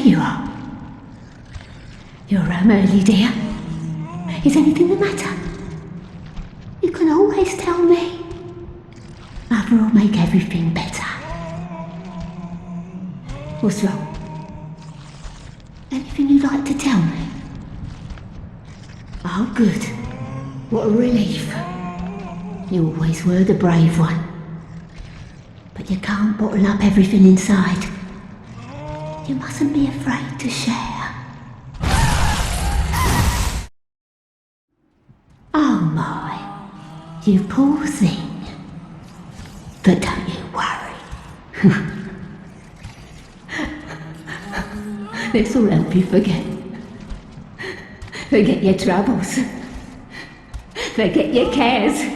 you are. You're early, dear. Is anything the matter? You can always tell me. Mother will make everything better. What's wrong? Anything you'd like to tell me? Oh, good. What a relief. You always were the brave one. But you can't bottle up everything inside. You mustn't be afraid to share. Oh my, you poor thing. But don't you worry. This will help you forget your troubles. Forget your cares.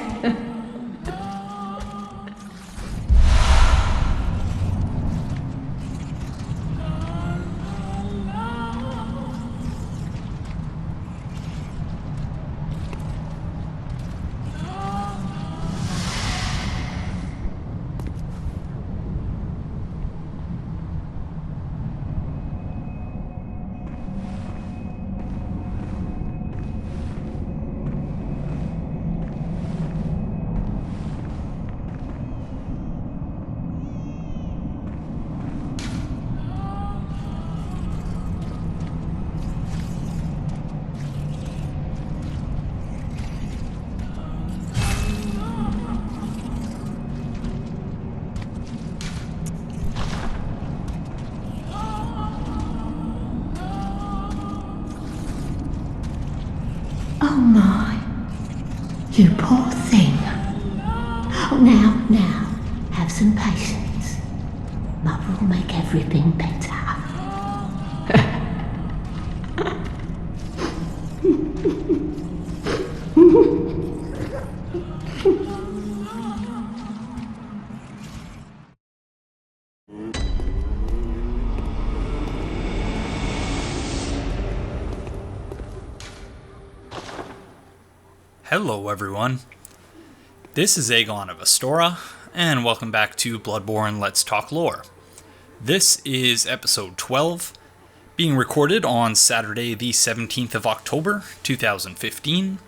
Oh my, you poor thing. Oh, now, have some patience. Mother will make everything better. Hello everyone, this is Aegon of Astora, and welcome back to Bloodborne Let's Talk Lore. This is episode 12, being recorded on Saturday the 17th of October, 2015.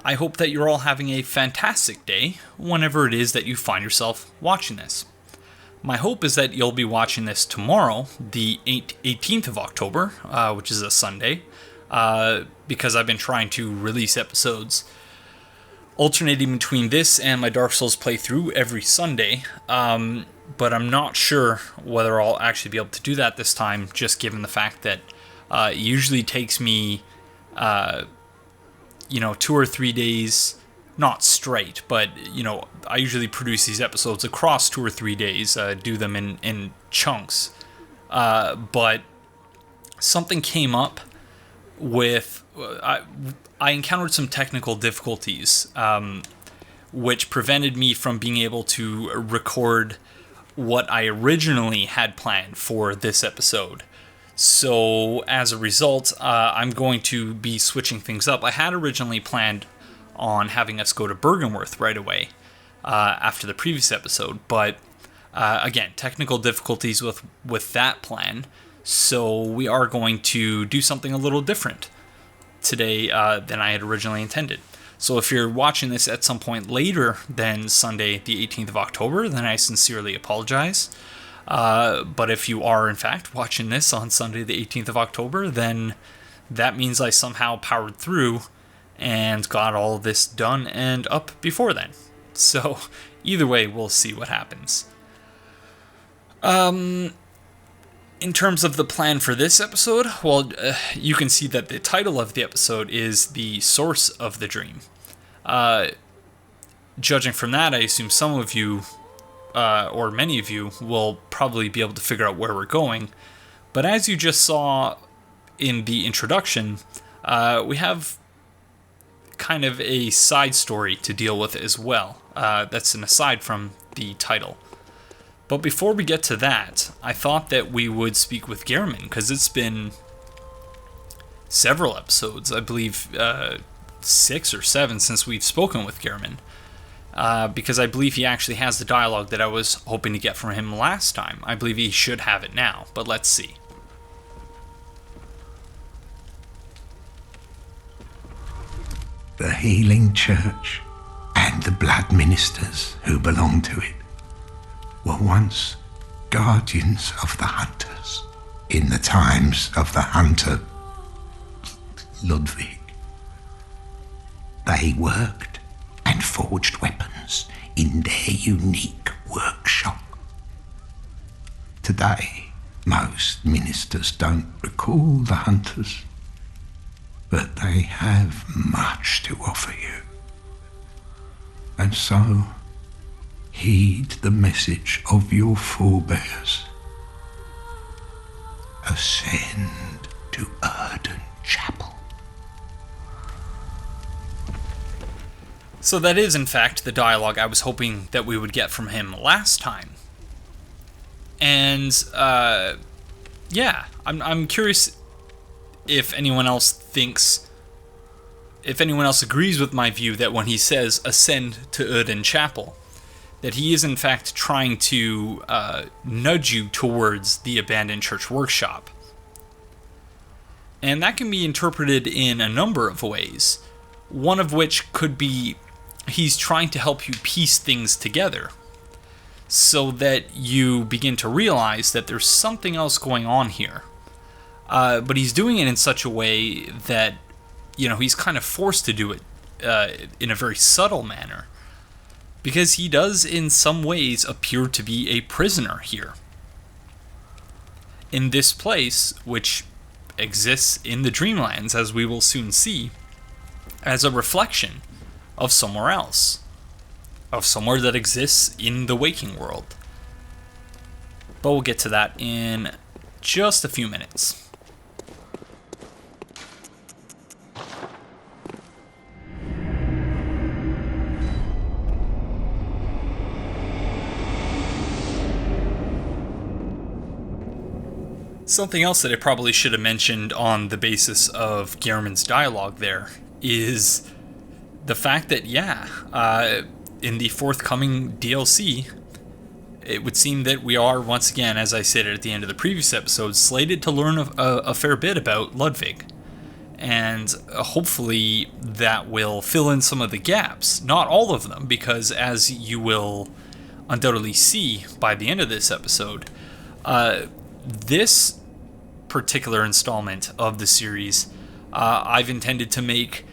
I hope that you're all having a fantastic day, whenever it is that you find yourself watching this. My hope is that you'll be watching this tomorrow, the 18th of October, which is a Sunday, because I've been trying to release episodes alternating between this and my Dark Souls playthrough every Sunday, but I'm not sure whether I'll actually be able to do that this time, just given the fact that it usually takes me, 2 or 3 days, not straight, but, I usually produce these episodes across 2 or 3 days, do them in chunks, but something came up with I encountered some technical difficulties, which prevented me from being able to record what I originally had planned for this episode. So as a result, I'm going to be switching things up. I had originally planned on having us go to Byrgenwerth right away after the previous episode, but again, technical difficulties with that plan. So we are going to do something a little different today than I had originally intended. So if you're watching this at some point later than Sunday the 18th of October, then I sincerely apologize. But if you are in fact watching this on Sunday the 18th of October, then that means I somehow powered through and got all of this done and up before then. So either way, we'll see what happens. In terms of the plan for this episode, well, you can see that the title of the episode is The Source of the Dream. Judging from that, I assume some of you, or many of you, will probably be able to figure out where we're going. But as you just saw in the introduction, we have kind of a side story to deal with as well. That's an aside from the title. But before we get to that, I thought that we would speak with Gehrman, because it's been several episodes, I believe 6 or 7 since we've spoken with Gehrman, because I believe he actually has the dialogue that I was hoping to get from him last time. I believe he should have it now, but let's see. The healing church and the blood ministers who belong to it were once guardians of the hunters in the times of the hunter Ludwig. They worked and forged weapons in their unique workshop. Today, most ministers don't recall the hunters, but they have much to offer you. And so, heed the message of your forebears. Ascend to Aegon Chapel. So that is, in fact, the dialogue I was hoping that we would get from him last time. And, yeah, I'm curious if anyone else agrees with my view that when he says ascend to Aegon Chapel, that he is in fact trying to nudge you towards the abandoned church workshop. And that can be interpreted in a number of ways, one of which could be he's trying to help you piece things together so that you begin to realize that there's something else going on here. But he's doing it in such a way that, he's kind of forced to do it in a very subtle manner, because he does in some ways appear to be a prisoner here. In this place, which exists in the Dreamlands, as we will soon see, as a reflection of somewhere else, of somewhere that exists in the waking world. But we'll get to that in just a few minutes. Something else that I probably should have mentioned on the basis of Gehrman's dialogue there is the fact that, in the forthcoming DLC, it would seem that we are, once again, as I said at the end of the previous episode, slated to learn a fair bit about Ludwig. And hopefully that will fill in some of the gaps. Not all of them, because as you will undoubtedly see by the end of this episode, this particular installment of the series, I've intended to make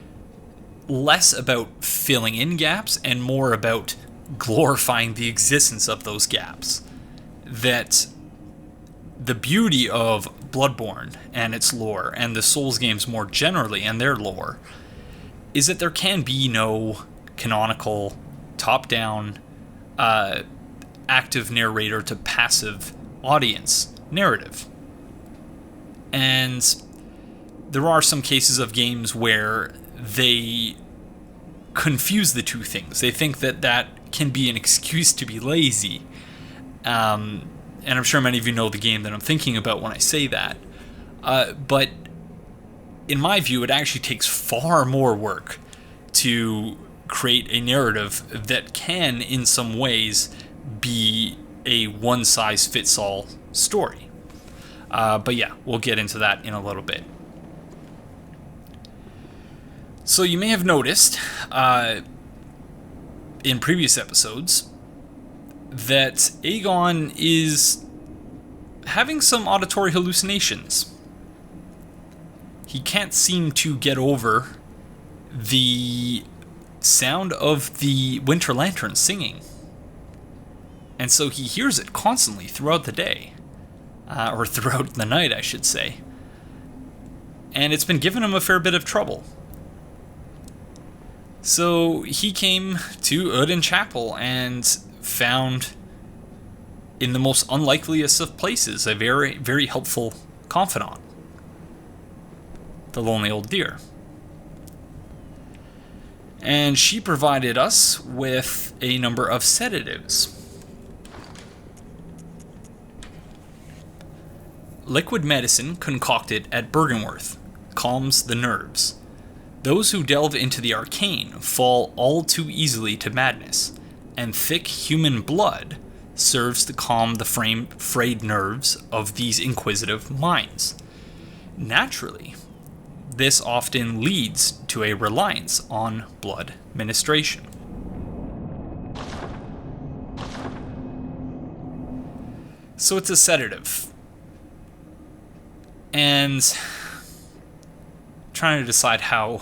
less about filling in gaps and more about glorifying the existence of those gaps. That the beauty of Bloodborne and its lore, and the Souls games more generally and their lore, is that there can be no canonical, top-down, active narrator to passive audience narrative. And there are some cases of games where they confuse the two things. They think that that can be an excuse to be lazy. And I'm sure many of you know the game that I'm thinking about when I say that. But in my view, it actually takes far more work to create a narrative that can, in some ways, be a one-size-fits-all story. But yeah, we'll get into that in a little bit. So you may have noticed in previous episodes that Aegon is having some auditory hallucinations. He can't seem to get over the sound of the Winter Lantern singing. And so he hears it constantly throughout the day. Or throughout the night, I should say. And it's been giving him a fair bit of trouble. So he came to Aegon Chapel and found, in the most unlikeliest of places, a very, very helpful confidant. The lonely old deer. And she provided us with a number of sedatives. Liquid medicine concocted at Bergenworth calms the nerves. Those who delve into the arcane fall all too easily to madness, and thick human blood serves to calm the frayed nerves of these inquisitive minds. Naturally, this often leads to a reliance on blood ministration. So it's a sedative. And trying to decide how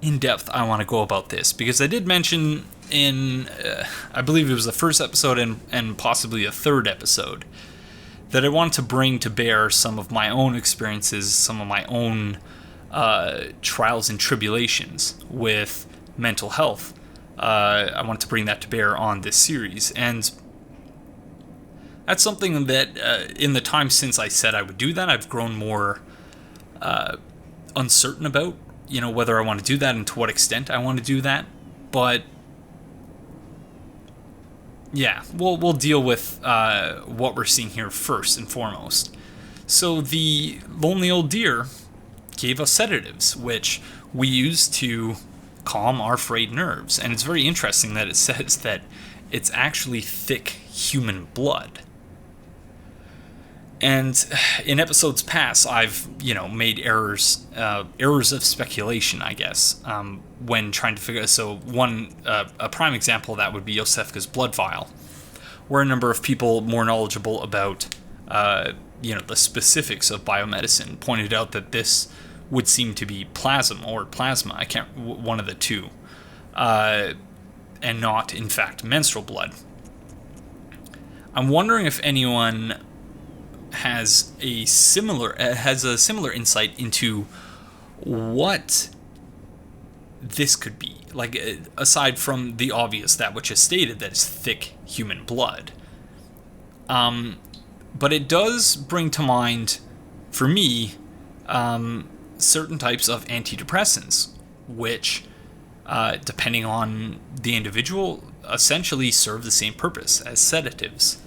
in-depth I want to go about this, because I did mention in, I believe it was the first episode and possibly a third episode, that I wanted to bring to bear some of my own experiences, some of my own trials and tribulations with mental health. I wanted to bring that to bear on this series, and that's something that in the time since I said I would do that, I've grown more uncertain about, whether I want to do that and to what extent I want to do that. But yeah, we'll deal with what we're seeing here first and foremost. So the lonely old deer gave us sedatives, which we use to calm our frayed nerves. And it's very interesting that it says that it's actually thick human blood. And in episodes past, I've, made errors of speculation, I guess, when trying to figure. So a prime example of that would be Yosefka's blood vial, where a number of people more knowledgeable about, the specifics of biomedicine pointed out that this would seem to be plasma, one of the two, and not, in fact, menstrual blood. I'm wondering if anyone has a similar insight into what this could be, like, aside from the obvious, that which is stated, that is thick human blood. But it does bring to mind, for me, certain types of antidepressants, which, depending on the individual, essentially serve the same purpose as sedatives.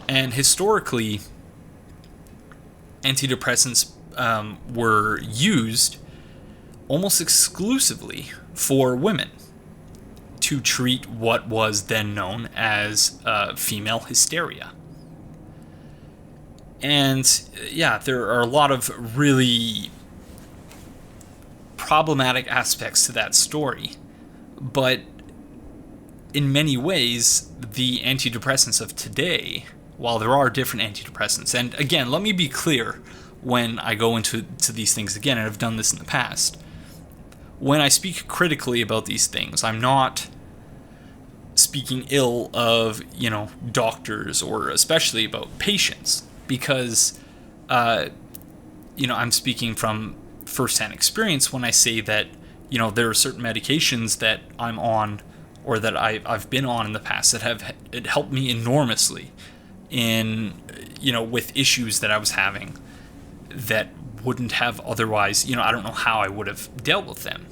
And historically, antidepressants were used almost exclusively for women to treat what was then known as female hysteria. And yeah, there are a lot of really problematic aspects to that story, but in many ways, the antidepressants of today, while there are different antidepressants, and again, let me be clear when I go into these things again, and I've done this in the past, when I speak critically about these things, I'm not speaking ill of, doctors, or especially about patients, because, I'm speaking from firsthand experience when I say that, there are certain medications that I'm on, or that I've been on in the past, that have helped me enormously in, with issues that I was having that wouldn't have otherwise, I don't know how I would have dealt with them.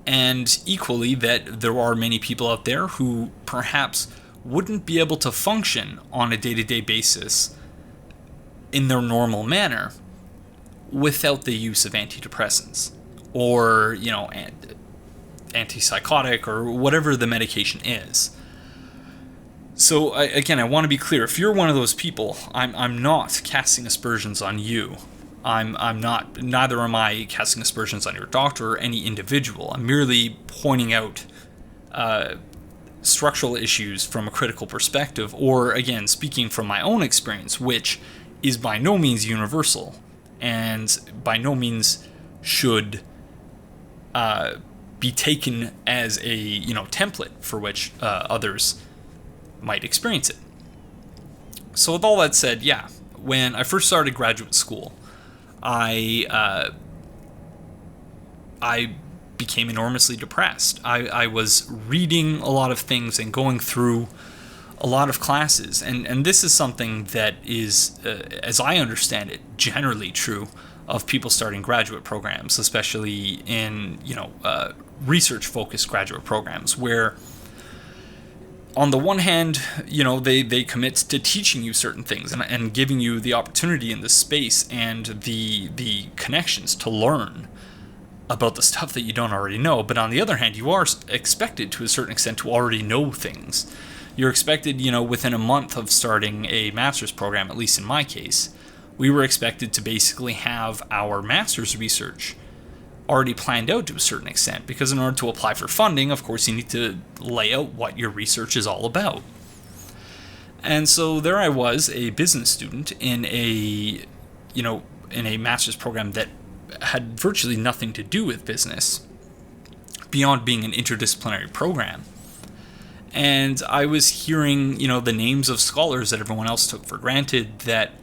And equally, that there are many people out there who perhaps wouldn't be able to function on a day-to-day basis in their normal manner without the use of antidepressants, or, antipsychotic, or whatever the medication is. So again, I want to be clear. If you're one of those people, I'm not casting aspersions on you. I'm not. Neither am I casting aspersions on your doctor or any individual. I'm merely pointing out structural issues from a critical perspective, or again, speaking from my own experience, which is by no means universal, and by no means should be taken as a template for which others might experience it. So with all that said, yeah, when I first started graduate school, I became enormously depressed. I was reading a lot of things and going through a lot of classes, and this is something that is, as I understand it, generally true of people starting graduate programs, especially in research-focused graduate programs, where on the one hand, they commit to teaching you certain things and giving you the opportunity in the space and the connections to learn about the stuff that you don't already know. But on the other hand, you are expected to a certain extent to already know things. You're expected, within a month of starting a master's program, at least in my case, we were expected to basically have our master's research already planned out to a certain extent, because in order to apply for funding, of course, you need to lay out what your research is all about. And so there I was, a business student in a master's program that had virtually nothing to do with business, beyond being an interdisciplinary program. And I was hearing, the names of scholars that everyone else took for granted that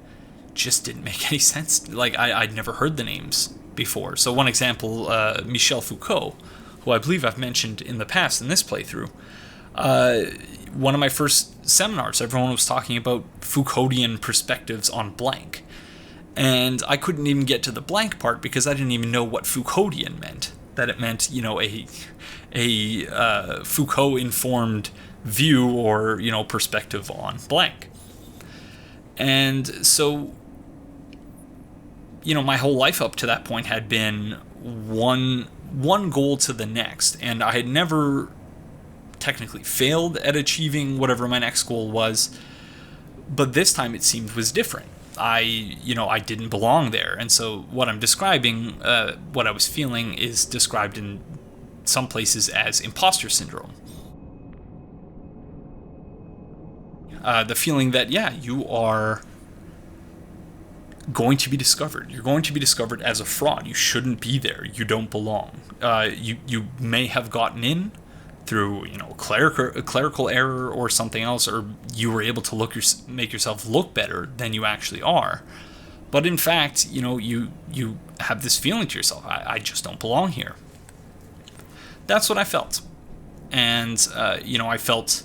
just didn't make any sense. Like, I'd never heard the names before. So one example, Michel Foucault, who I believe I've mentioned in the past in this playthrough. One of my first seminars, everyone was talking about Foucauldian perspectives on blank. And I couldn't even get to the blank part because I didn't even know what Foucauldian meant. That it meant, a Foucault-informed view or, perspective on blank. And so, my whole life up to that point had been one goal to the next. And I had never technically failed at achieving whatever my next goal was. But this time it seemed was different. I didn't belong there. And so what I'm describing, what I was feeling, is described in some places as imposter syndrome. The feeling that, you are going to be discovered. You're going to be discovered as a fraud. You shouldn't be there. You don't belong. You may have gotten in through, a clerical error or something else, or you were able to make yourself look better than you actually are. But in fact, you have this feeling to yourself, I just don't belong here. That's what I felt. And, I felt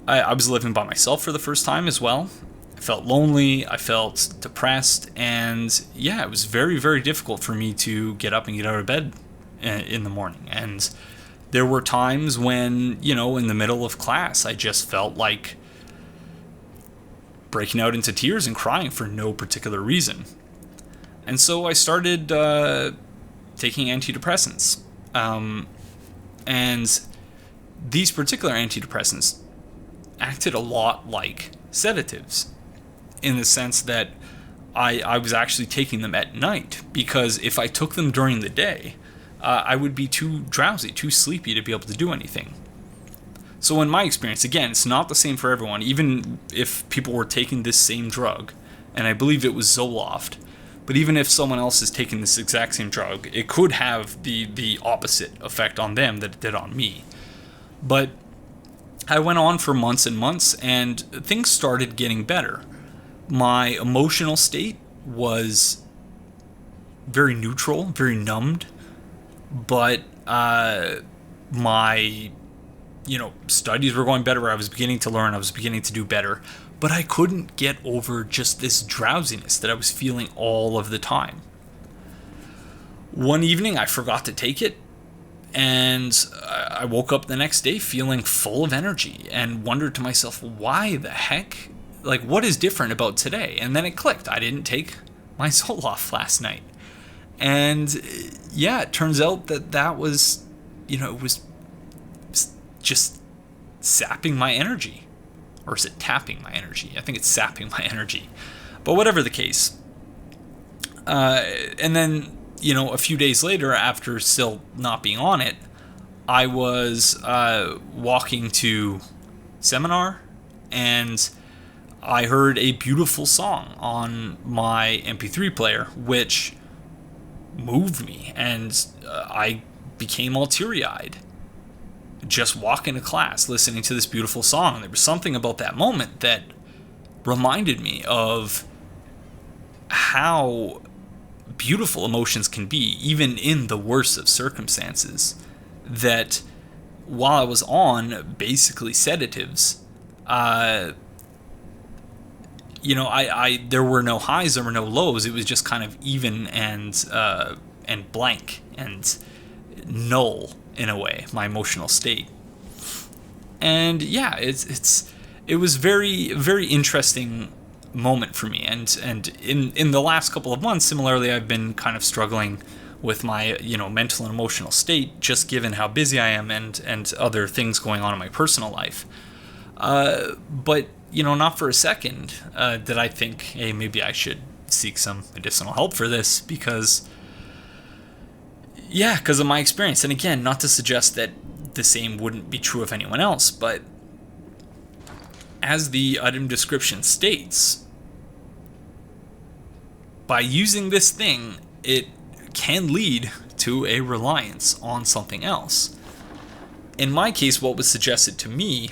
I was living by myself for the first time as well. I felt lonely, I felt depressed, and it was very, very difficult for me to get up and get out of bed in the morning. And there were times when, in the middle of class, I just felt like breaking out into tears and crying for no particular reason. And so I started taking antidepressants. And these particular antidepressants acted a lot like sedatives, in the sense that I was actually taking them at night, because if I took them during the day, I would be too drowsy, too sleepy to be able to do anything. So in my experience, again, it's not the same for everyone, even if people were taking this same drug, and I believe it was Zoloft, but even if someone else is taking this exact same drug, it could have the opposite effect on them that it did on me. But I went on for months and months, and things started getting better. My emotional state was very neutral, very numbed. But my, studies were going better. I was beginning to learn. I was beginning to do better. But I couldn't get over just this drowsiness that I was feeling all of the time. One evening, I forgot to take it. And I woke up the next day feeling full of energy and wondered to myself, why the heck? Like, what is different about today? And then it clicked. I didn't take my Zoloft last night. And it turns out that was, it was just sapping my energy. Or is it tapping my energy? I think it's sapping my energy. But whatever the case. And then, a few days later, after still not being on it, I was walking to seminar, and I heard a beautiful song on my MP3 player, which moved me, and I became all teary-eyed just walking to class listening to this beautiful song. There was something about that moment that reminded me of how beautiful emotions can be, even in the worst of circumstances. That while I was on basically sedatives, there were no highs, there were no lows. It was just kind of even and blank and null in a way, my emotional state. And it was very, very interesting moment for me. And in the last couple of months, similarly, I've been kind of struggling with my mental and emotional state, just given how busy I am and other things going on in my personal life. But not for a second did I think, hey, maybe I should seek some medicinal help for this because of my experience. And again, not to suggest that the same wouldn't be true of anyone else, but as the item description states, by using this thing, it can lead to a reliance on something else. In my case, what was suggested to me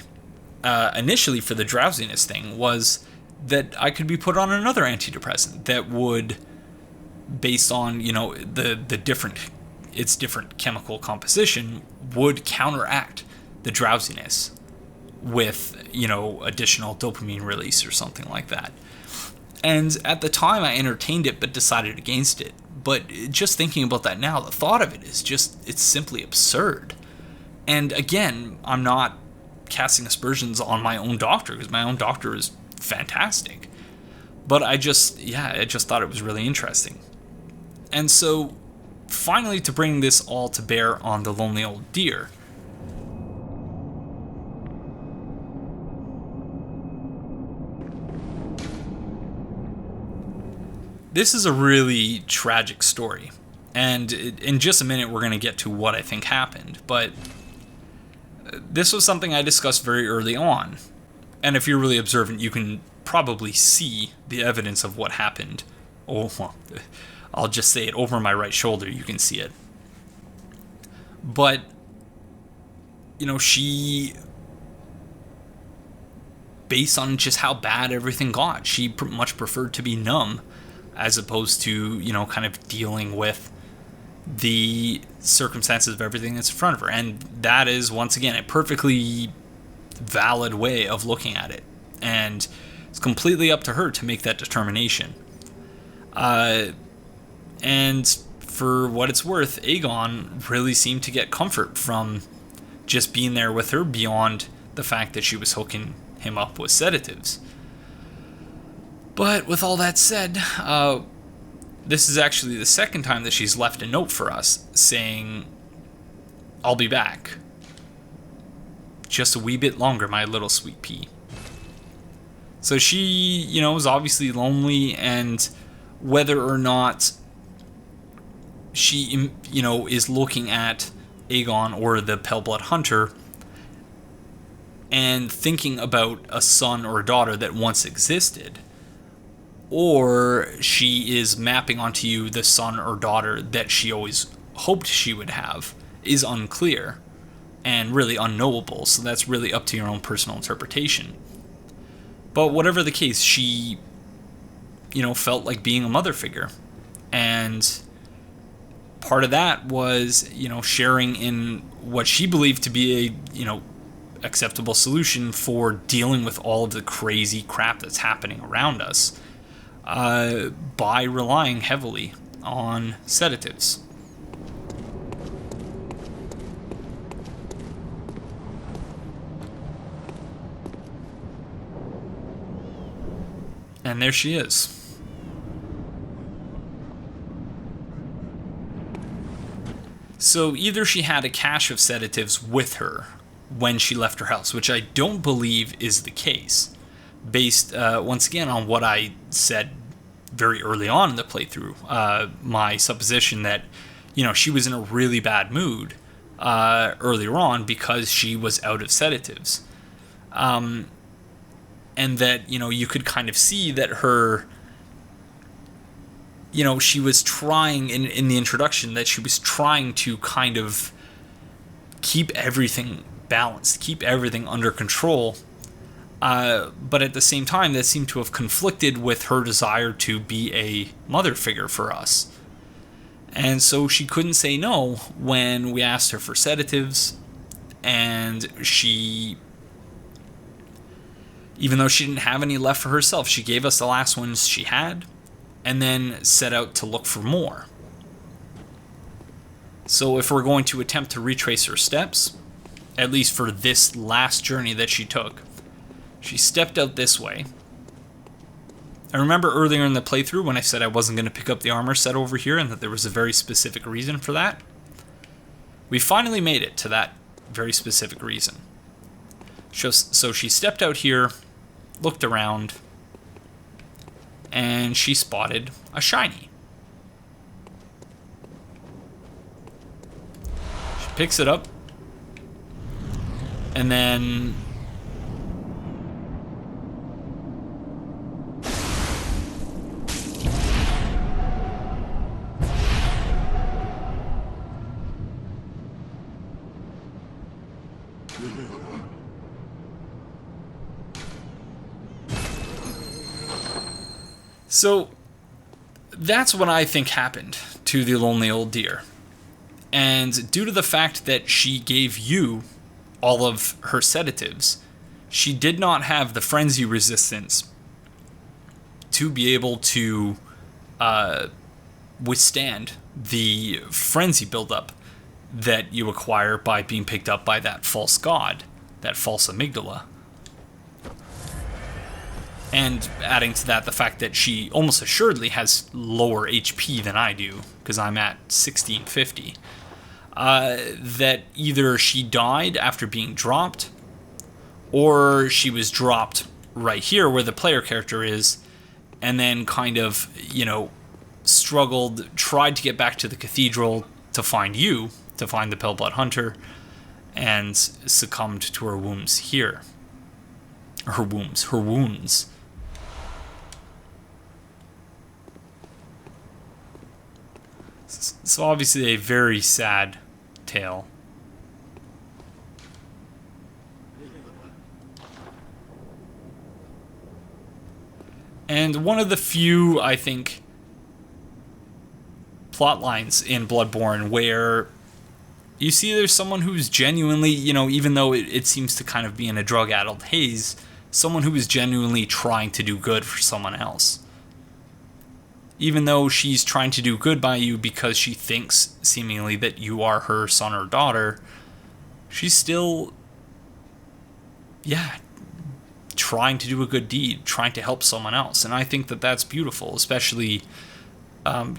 initially for the drowsiness thing was that I could be put on another antidepressant that would, based on, its different chemical composition, would counteract the drowsiness with, additional dopamine release or something like that. And at the time I entertained it but decided against it. But just thinking about that now, the thought of it is it's simply absurd. And again, I'm not casting aspersions on my own doctor, because my own doctor is fantastic. But I just thought it was really interesting. And so, finally, to bring this all to bear on the lonely old deer, this is a really tragic story. And in just a minute, we're going to get to what I think happened. But this was something I discussed very early on. And if you're really observant, you can probably see the evidence of what happened. Oh, well, I'll just say it, over my right shoulder, you can see it. But, she, based on just how bad everything got, she much preferred to be numb as opposed to, kind of dealing with the circumstances of everything that's in front of her. And that is, once again, a perfectly valid way of looking at it. And it's completely up to her to make that determination. And for what it's worth, Aegon really seemed to get comfort from just being there with her, beyond the fact that she was hooking him up with sedatives. But with all that said, this is actually the second time that she's left a note for us saying, "I'll be back. Just a wee bit longer, my little sweet pea." So she, is obviously lonely, and whether or not she, is looking at Aegon or the Paleblood Hunter and thinking about a son or a daughter that once existed, or she is mapping onto you the son or daughter that she always hoped she would have, is unclear and really unknowable. So that's really up to your own personal interpretation. But whatever the case, she, felt like being a mother figure. And part of that was, sharing in what she believed to be a, acceptable solution for dealing with all of the crazy crap that's happening around us, by relying heavily on sedatives. And there she is. So either she had a cache of sedatives with her when she left her house, which I don't believe is the case, based, once again, on what I said very early on in the playthrough. My supposition that, she was in a really bad mood earlier on because she was out of sedatives. And that, you could kind of see that her, she was trying, in the introduction, that she was trying to kind of keep everything balanced, keep everything under control. But at the same time, that seemed to have conflicted with her desire to be a mother figure for us. And so she couldn't say no when we asked her for sedatives, and she, even though she didn't have any left for herself, she gave us the last ones she had, and then set out to look for more. So if we're going to attempt to retrace her steps, at least for this last journey that she took, she stepped out this way. I remember earlier in the playthrough when I said I wasn't going to pick up the armor set over here and that there was a very specific reason for that. We finally made it to that very specific reason. So she stepped out here, looked around, and she spotted a shiny. She picks it up, and then so that's what I think happened to the lonely old deer. And due to the fact that she gave you all of her sedatives, she did not have the frenzy resistance to be able to withstand the frenzy buildup that you acquire by being picked up by that false god, that false amygdala. And adding to that the fact that she almost assuredly has lower HP than I do, because I'm at 1650. That either she died after being dropped, or she was dropped right here where the player character is, and then kind of, struggled, tried to get back to the cathedral to find you, to find the Paleblood Hunter, and succumbed to her wounds here. Her wounds. So obviously a very sad tale. And one of the few, I think, plot lines in Bloodborne where you see there's someone who's genuinely, even though it seems to kind of be in a drug-addled haze, someone who is genuinely trying to do good for someone else. Even though she's trying to do good by you because she thinks, seemingly, that you are her son or daughter, she's still, trying to do a good deed, trying to help someone else. And I think that that's beautiful, especially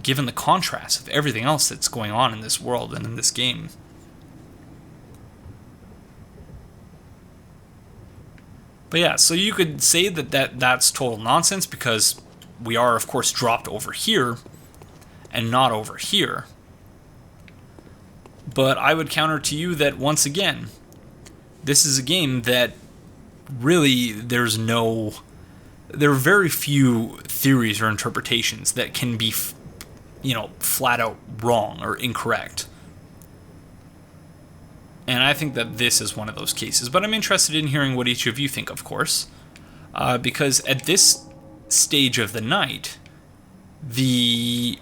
given the contrast of everything else that's going on in this world and in this game. But yeah, so you could say that's total nonsense because we are, of course, dropped over here and not over here. But I would counter to you that, once again, this is a game that really there are very few theories or interpretations that can be, flat out wrong or incorrect. And I think that this is one of those cases. But I'm interested in hearing what each of you think, of course. Because at this stage of the night, the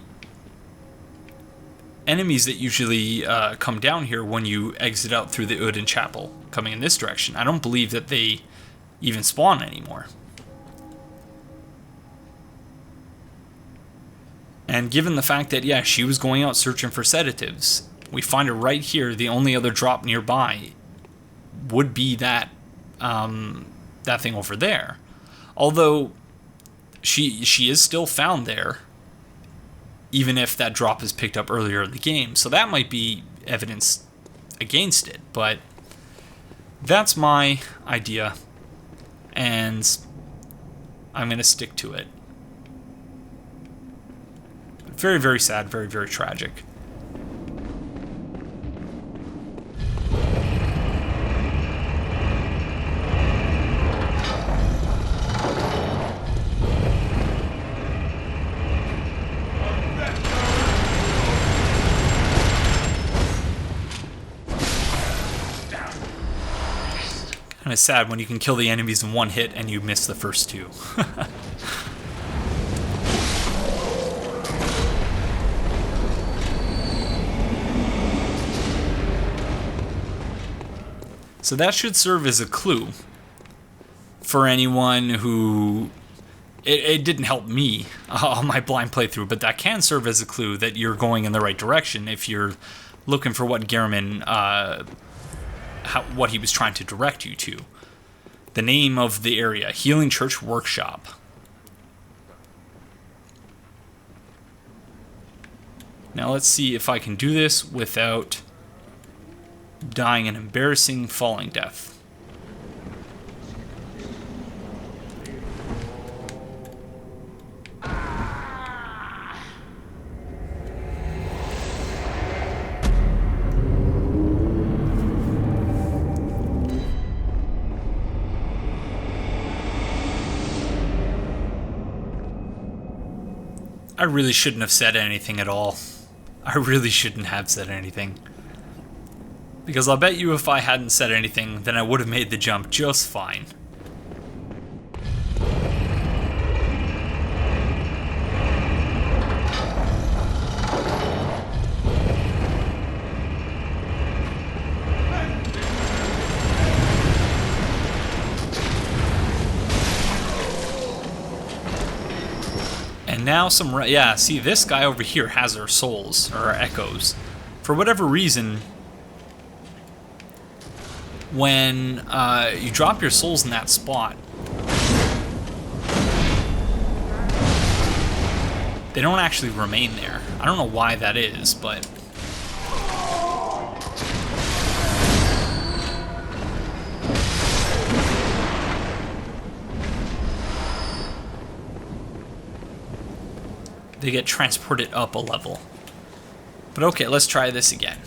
enemies that usually come down here when you exit out through the Aegon Chapel coming in this direction, I don't believe that they even spawn anymore. And given the fact that, she was going out searching for sedatives, we find her right here. The only other drop nearby would be that thing over there. Although she is still found there, even if that drop is picked up earlier in the game. So that might be evidence against it. But that's my idea, and I'm going to stick to it. Very, very sad, very, very tragic. Kind of sad when you can kill the enemies in one hit and you miss the first two. So that should serve as a clue for anyone who... It didn't help me on my blind playthrough, but that can serve as a clue that you're going in the right direction if you're looking for what Gehrman... what he was trying to direct you to. The name of the area, Healing Church Workshop. Now let's see if I can do this without dying an embarrassing falling death. I really shouldn't have said anything at all. I really shouldn't have said anything. Because I'll bet you if I hadn't said anything, then I would have made the jump just fine. And now yeah, see, this guy over here has our souls, or our echoes. For whatever reason, when you drop your souls in that spot, they don't actually remain there. I don't know why that is, but... they get transported up a level. But okay, let's try this again.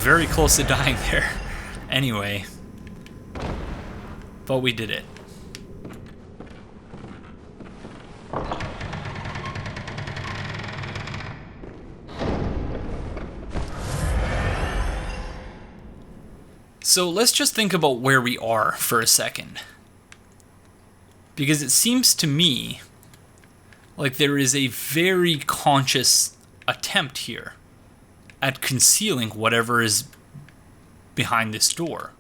Very close to dying there. Anyway. But we did it. So let's just think about where we are for a second. Because it seems to me like there is a very conscious attempt here at concealing whatever is behind this door.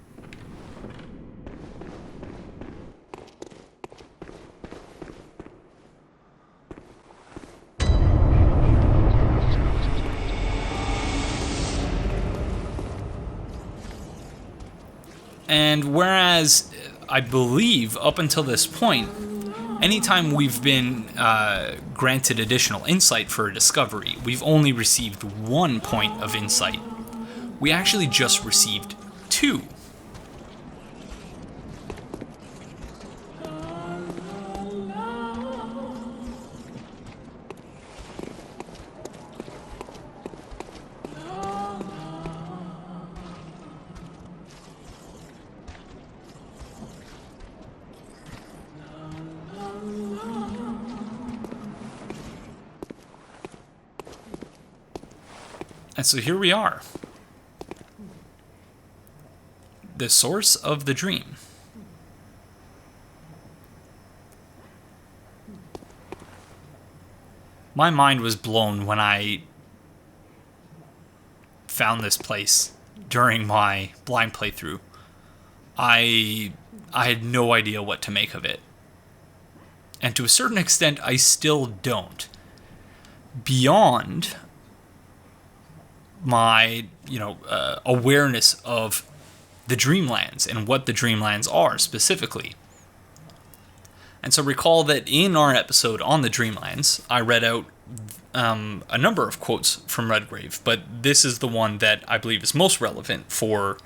And whereas I believe up until this point, anytime we've been granted additional insight for a discovery, we've only received 1 point of insight. We actually just received 2. And so here we are. The source of the dream. My mind was blown when I found this place during my blind playthrough. I had no idea what to make of it. And to a certain extent, I still don't. Beyond my, awareness of the Dreamlands and what the Dreamlands are specifically. And so recall that in our episode on the Dreamlands, I read out a number of quotes from Redgrave, but this is the one that I believe is most relevant for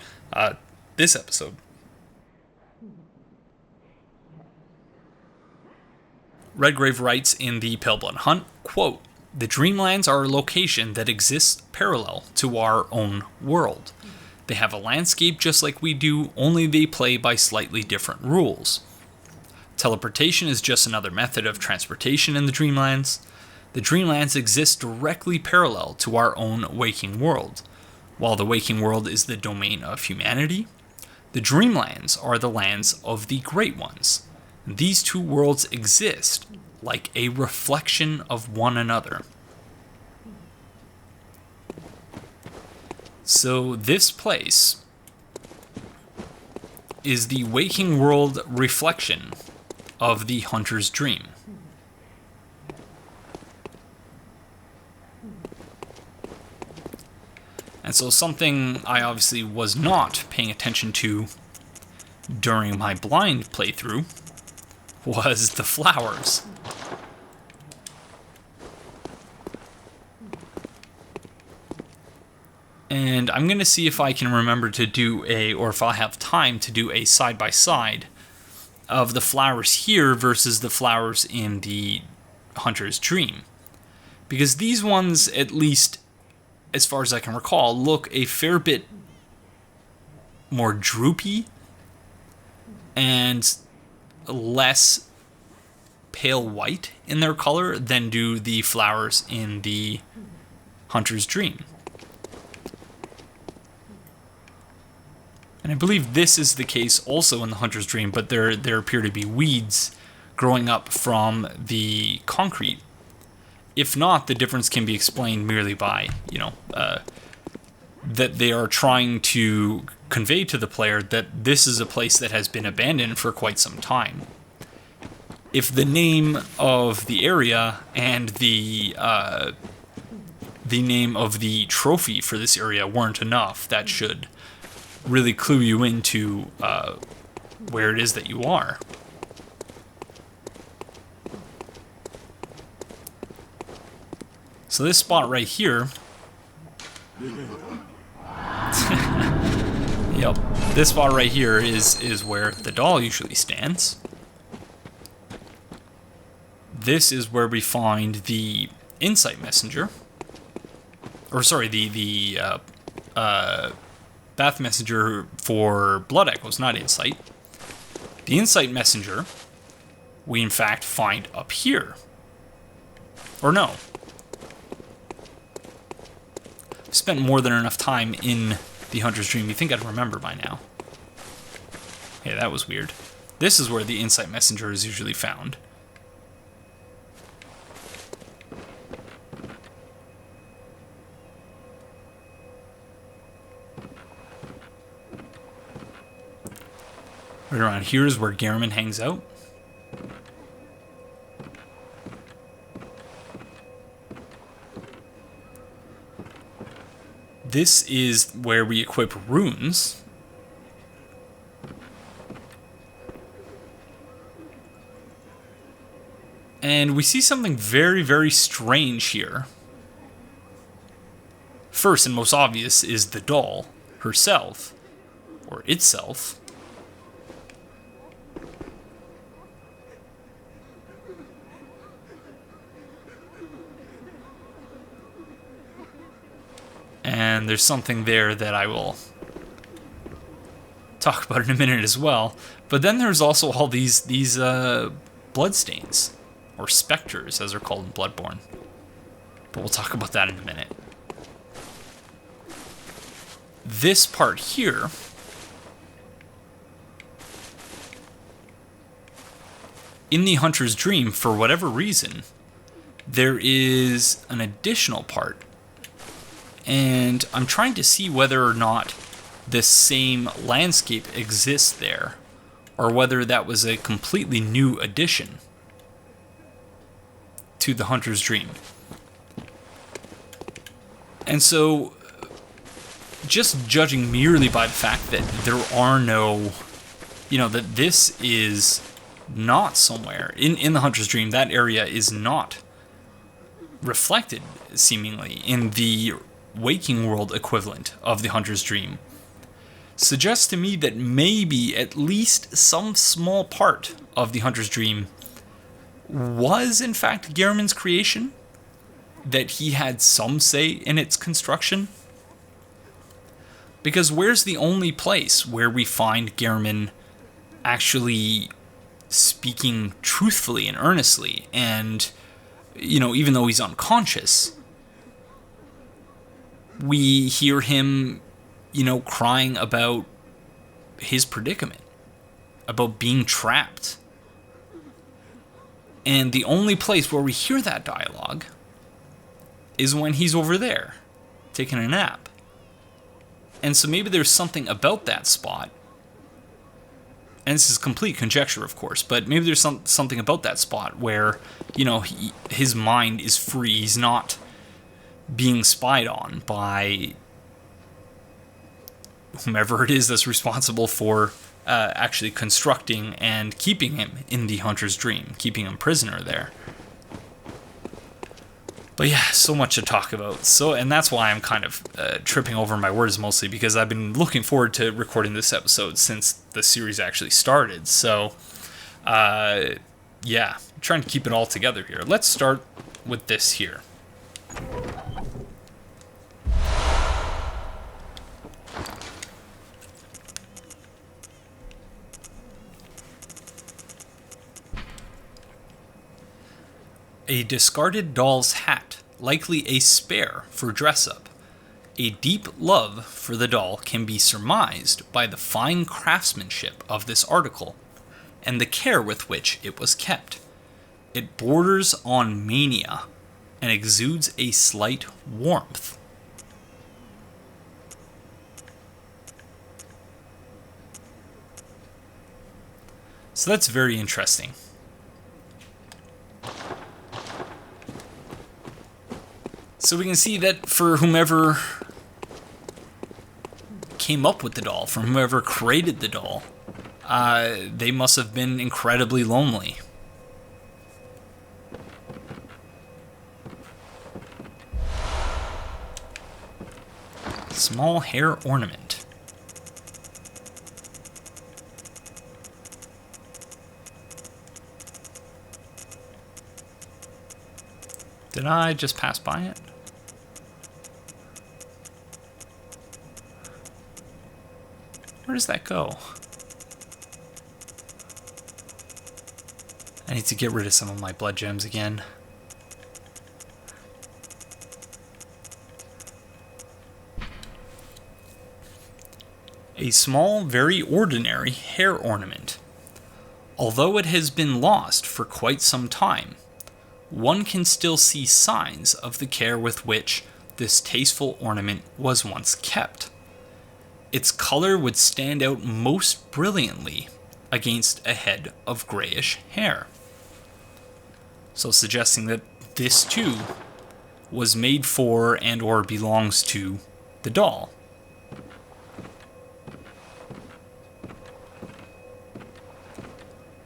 this episode. Redgrave writes in the Paleblood Hunt, quote, "The Dreamlands are a location that exists parallel to our own world. They have a landscape just like we do, only they play by slightly different rules. Teleportation is just another method of transportation in the Dreamlands. The Dreamlands exist directly parallel to our own waking world. While the waking world is the domain of humanity, the Dreamlands are the lands of the Great Ones. These two worlds exist like a reflection of one another." So this place is the waking world reflection of the hunter's dream. And so something I obviously was not paying attention to during my blind playthrough was the flowers. And I'm going to see if I can remember to do or if I have time to do a side-by-side of the flowers here versus the flowers in the Hunter's Dream. Because these ones, at least as far as I can recall, look a fair bit more droopy and less pale white in their color than do the flowers in the Hunter's Dream. And I believe this is the case also in the Hunter's Dream, but there appear to be weeds growing up from the concrete. If not, the difference can be explained merely by, that they are trying to convey to the player that this is a place that has been abandoned for quite some time. If the name of the area and the name of the trophy for this area weren't enough, that should really clue you into where it is that you are. So this spot right here, yep, this spot right here is where the doll usually stands. This is where we find the insight messenger, or sorry, the Bath messenger for Blood Echoes, not insight. The insight messenger we in fact find up here. Or no. I've spent more than enough time in the Hunter's Dream. You think I'd remember by now. Yeah, that was weird. This is where the insight messenger is usually found. Right around here is where Gehrman hangs out. This is where we equip runes. And we see something very, very strange here. First and most obvious is the doll herself, or itself. And there's something there that I will talk about in a minute as well. But then there's also all these bloodstains, or specters as they're called in Bloodborne. But we'll talk about that in a minute. This part here in the Hunter's Dream, for whatever reason, there is an additional part. And I'm trying to see whether or not the same landscape exists there, or whether that was a completely new addition to the Hunter's Dream. And so, just judging merely by the fact that there are no, that this is not somewhere in the Hunter's Dream, that area is not reflected, seemingly, in the waking world equivalent of the Hunter's Dream, suggests to me that maybe at least some small part of the Hunter's Dream was in fact Gehrman's creation, that he had some say in its construction. Because where's the only place where we find Gehrman actually speaking truthfully and earnestly, and even though he's unconscious, we hear him, crying about his predicament, about being trapped. And the only place where we hear that dialogue is when he's over there, taking a nap. And so maybe there's something about that spot, and this is complete conjecture, of course, but maybe there's something about that spot where, his mind is free, he's not being spied on by whomever it is that's responsible for actually constructing and keeping him in the Hunter's Dream, keeping him prisoner there. But yeah, so much to talk about. And that's why I'm kind of tripping over my words mostly, because I've been looking forward to recording this episode since the series actually started. So, yeah, I'm trying to keep it all together here. Let's start with this here. A discarded doll's hat, likely a spare for dress-up. A deep love for the doll can be surmised by the fine craftsmanship of this article, and the care with which it was kept. It borders on mania, and exudes a slight warmth. So that's very interesting. So we can see that for whomever came up with the doll, from whoever created the doll, they must have been incredibly lonely. Small hair ornament. Did I just pass by it? Where does that go? I need to get rid of some of my blood gems again. A small, very ordinary hair ornament. Although it has been lost for quite some time, one can still see signs of the care with which this tasteful ornament was once kept. Its color would stand out most brilliantly against a head of grayish hair. So suggesting that this too was made for and or belongs to the doll.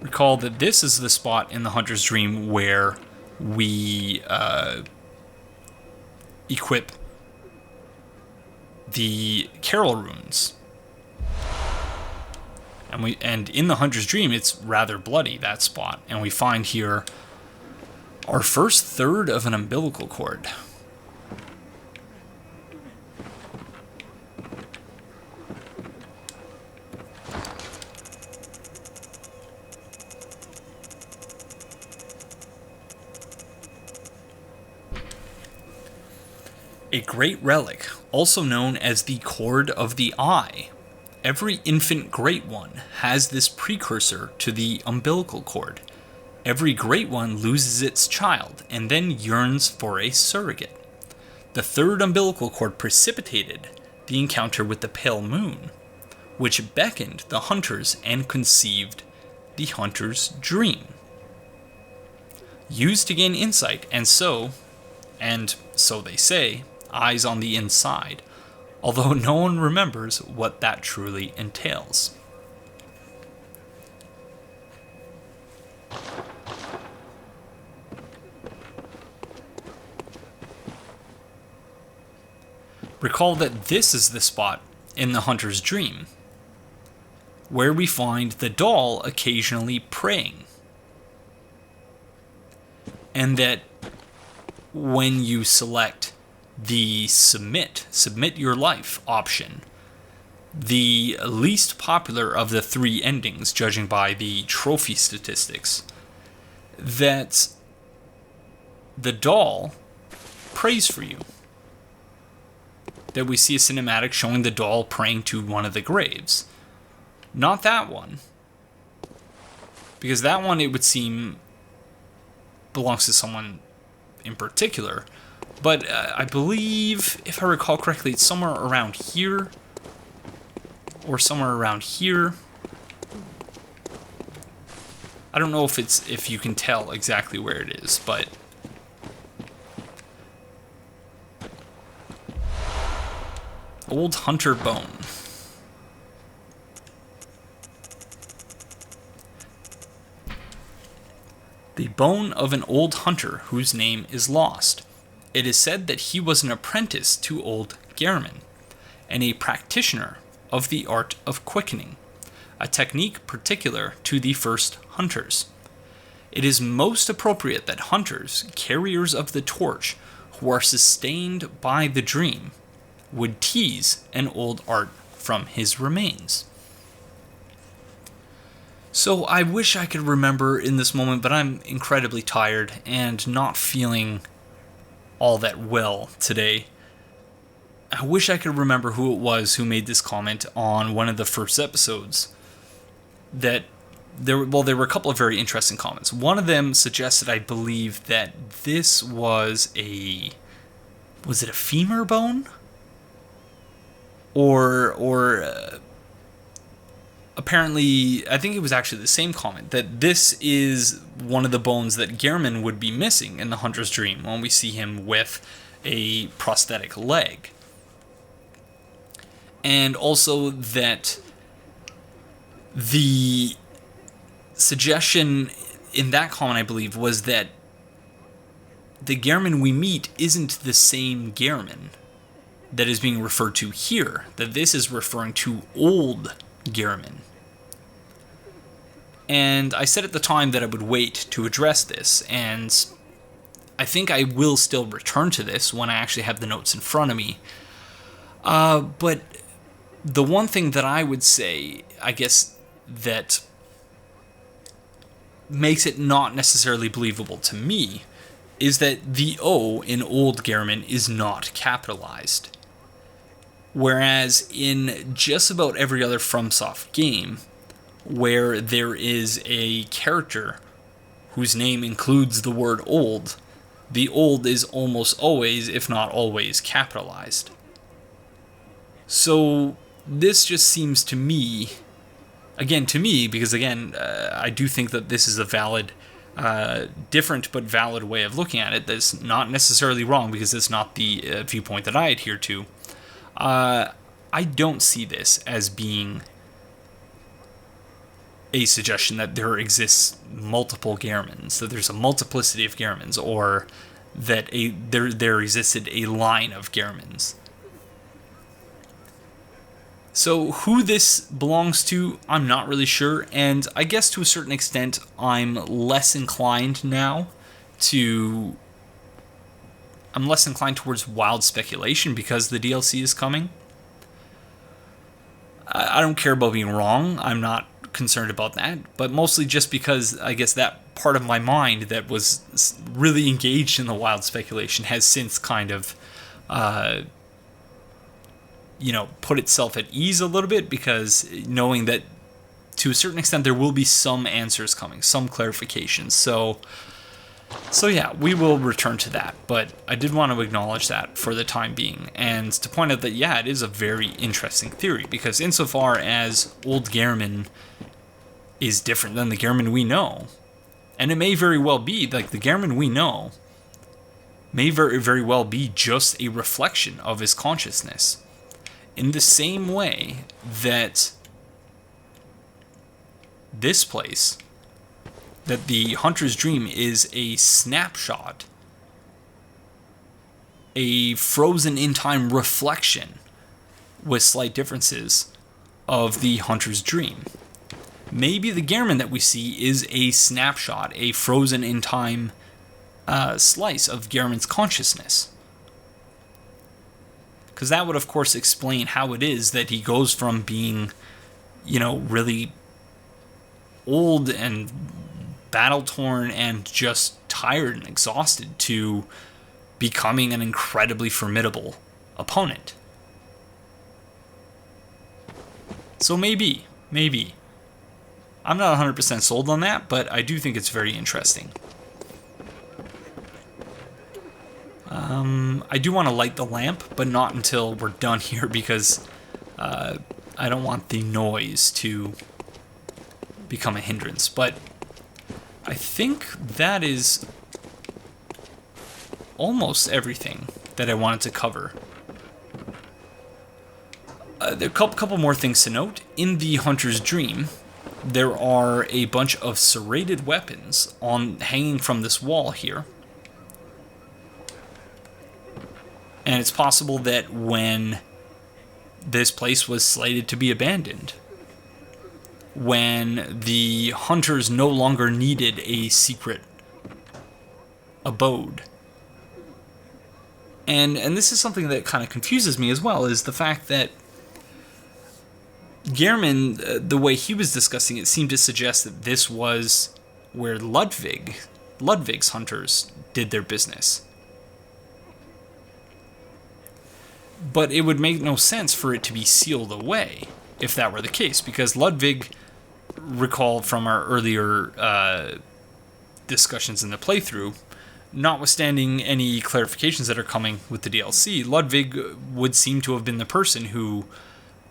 Recall that this is the spot in the Hunter's Dream where we equip the Carol runes. And in the Hunter's Dream, it's rather bloody, that spot. And we find here our first third of an umbilical cord. A great relic, also known as the Cord of the Eye. Every infant Great One has this precursor to the umbilical cord. Every Great One loses its child and then yearns for a surrogate. The third umbilical cord precipitated the encounter with the pale moon, which beckoned the hunters and conceived the Hunter's Dream. Used to gain insight, and so they say, eyes on the inside, although no one remembers what that truly entails. Recall that this is the spot in the Hunter's Dream where we find the doll occasionally praying, and that when you select the submit your life option, the least popular of the three endings, judging by the trophy statistics, that the doll prays for you. That we see a cinematic showing the doll praying to one of the graves. Not that one. Because that one, it would seem, belongs to someone in particular. But I believe, if I recall correctly, it's somewhere around here. Or somewhere around here. I don't know if you can tell exactly where it is, but Old Hunter Bone. The bone of an old hunter whose name is lost. It is said that he was an apprentice to old Gehrman, and a practitioner of the art of quickening, a technique particular to the first hunters. It is most appropriate that hunters, carriers of the torch, who are sustained by the dream, would tease an old art from his remains. So I wish I could remember in this moment, but I'm incredibly tired and not feeling all that well today. I wish I could remember who it was who made this comment on one of the first episodes. There were a couple of very interesting comments. One of them suggested, I believe, that this was it a femur bone? Or apparently, I think it was actually the same comment, that this is one of the bones that Gehrman would be missing in the Hunter's Dream when we see him with a prosthetic leg. And also that the suggestion in that comment, I believe, was that the Gehrman we meet isn't the same Gehrman that is being referred to here, that this is referring to old Gehrman. And I said at the time that I would wait to address this, and I think I will still return to this when I actually have the notes in front of me. But the one thing that I would say, I guess, that makes it not necessarily believable to me is that the O in old Gehrman is not capitalized. Whereas in just about every other FromSoft game, where there is a character whose name includes the word old, the old is almost always, if not always, capitalized. So this just seems to me, because I do think that this is a valid, different but valid way of looking at it. That's not necessarily wrong, because it's not the viewpoint that I adhere to. I don't see this as being a suggestion that there exists multiple Gehrmans, that there's a multiplicity of Gehrmans, or that there existed a line of Gehrmans. So who this belongs to, I'm not really sure, and I guess to a certain extent I'm less inclined towards wild speculation because the DLC is coming. I don't care about being wrong, I'm not concerned about that, but mostly just because I guess that part of my mind that was really engaged in the wild speculation has since kind of put itself at ease a little bit, because knowing that to a certain extent there will be some answers coming, some clarifications. So yeah, we will return to that, but I did want to acknowledge that for the time being, and to point out that, yeah, it is a very interesting theory, because insofar as old Gehrman is different than the Gehrman we know, and it may very well be, like, the Gehrman we know may very, very well be just a reflection of his consciousness, in the same way that this place, that the Hunter's Dream is a snapshot, a frozen in time reflection with slight differences of the Hunter's Dream. Maybe the Gehrman that we see is a snapshot, a frozen in time slice of Gehrman's consciousness. Because that would, of course, explain how it is that he goes from being, really old and battle-torn and just tired and exhausted to becoming an incredibly formidable opponent. So maybe. I'm not 100% sold on that, but I do think it's very interesting. I do want to light the lamp, but not until we're done here, because I don't want the noise to become a hindrance. But I think that is almost everything that I wanted to cover. There are a couple more things to note. In the Hunter's Dream, there are a bunch of serrated weapons hanging from this wall here. And it's possible that when this place was slated to be abandoned, when the hunters no longer needed a secret abode. And this is something that kind of confuses me as well, is the fact that Gehrman, the way he was discussing it, seemed to suggest that this was where Ludwig's hunters did their business. But it would make no sense for it to be sealed away if that were the case, because Ludwig, recalled from our earlier discussions in the playthrough, notwithstanding any clarifications that are coming with the DLC, Ludwig would seem to have been the person who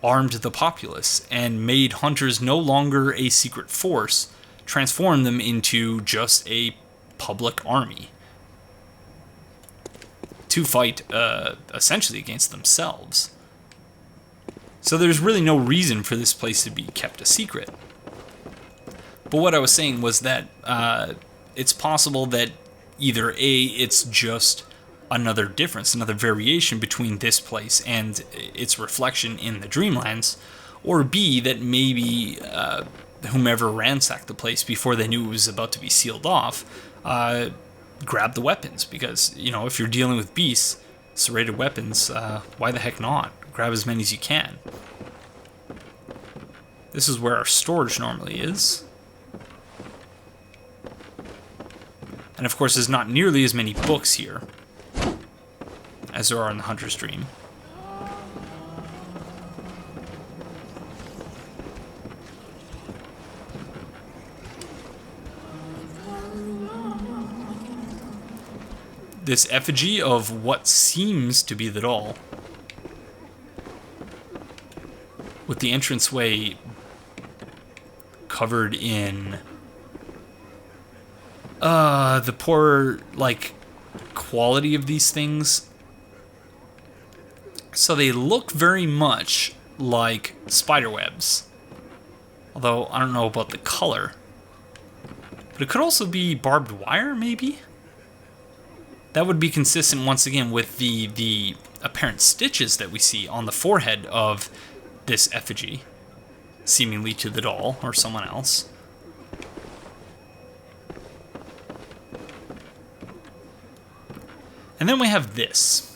armed the populace and made hunters no longer a secret force, transformed them into just a public army to fight essentially against themselves. So there's really no reason for this place to be kept a secret. But what I was saying was that it's possible that either A, it's just another difference, another variation between this place and its reflection in the Dreamlands, or B, that maybe whomever ransacked the place before they knew it was about to be sealed off grabbed the weapons, because, you know, if you're dealing with beasts, serrated weapons, why the heck not? Grab as many as you can. This is where our storage normally is. And of course, there's not nearly as many books here as there are in the Hunter's Dream. This effigy of what seems to be the doll, with the entranceway covered in the poor, like, quality of these things. So they look very much like spiderwebs, although I don't know about the color. But it could also be barbed wire, maybe? That would be consistent, once again, with the apparent stitches that we see on the forehead of this effigy, seemingly to the doll or someone else. And then we have this.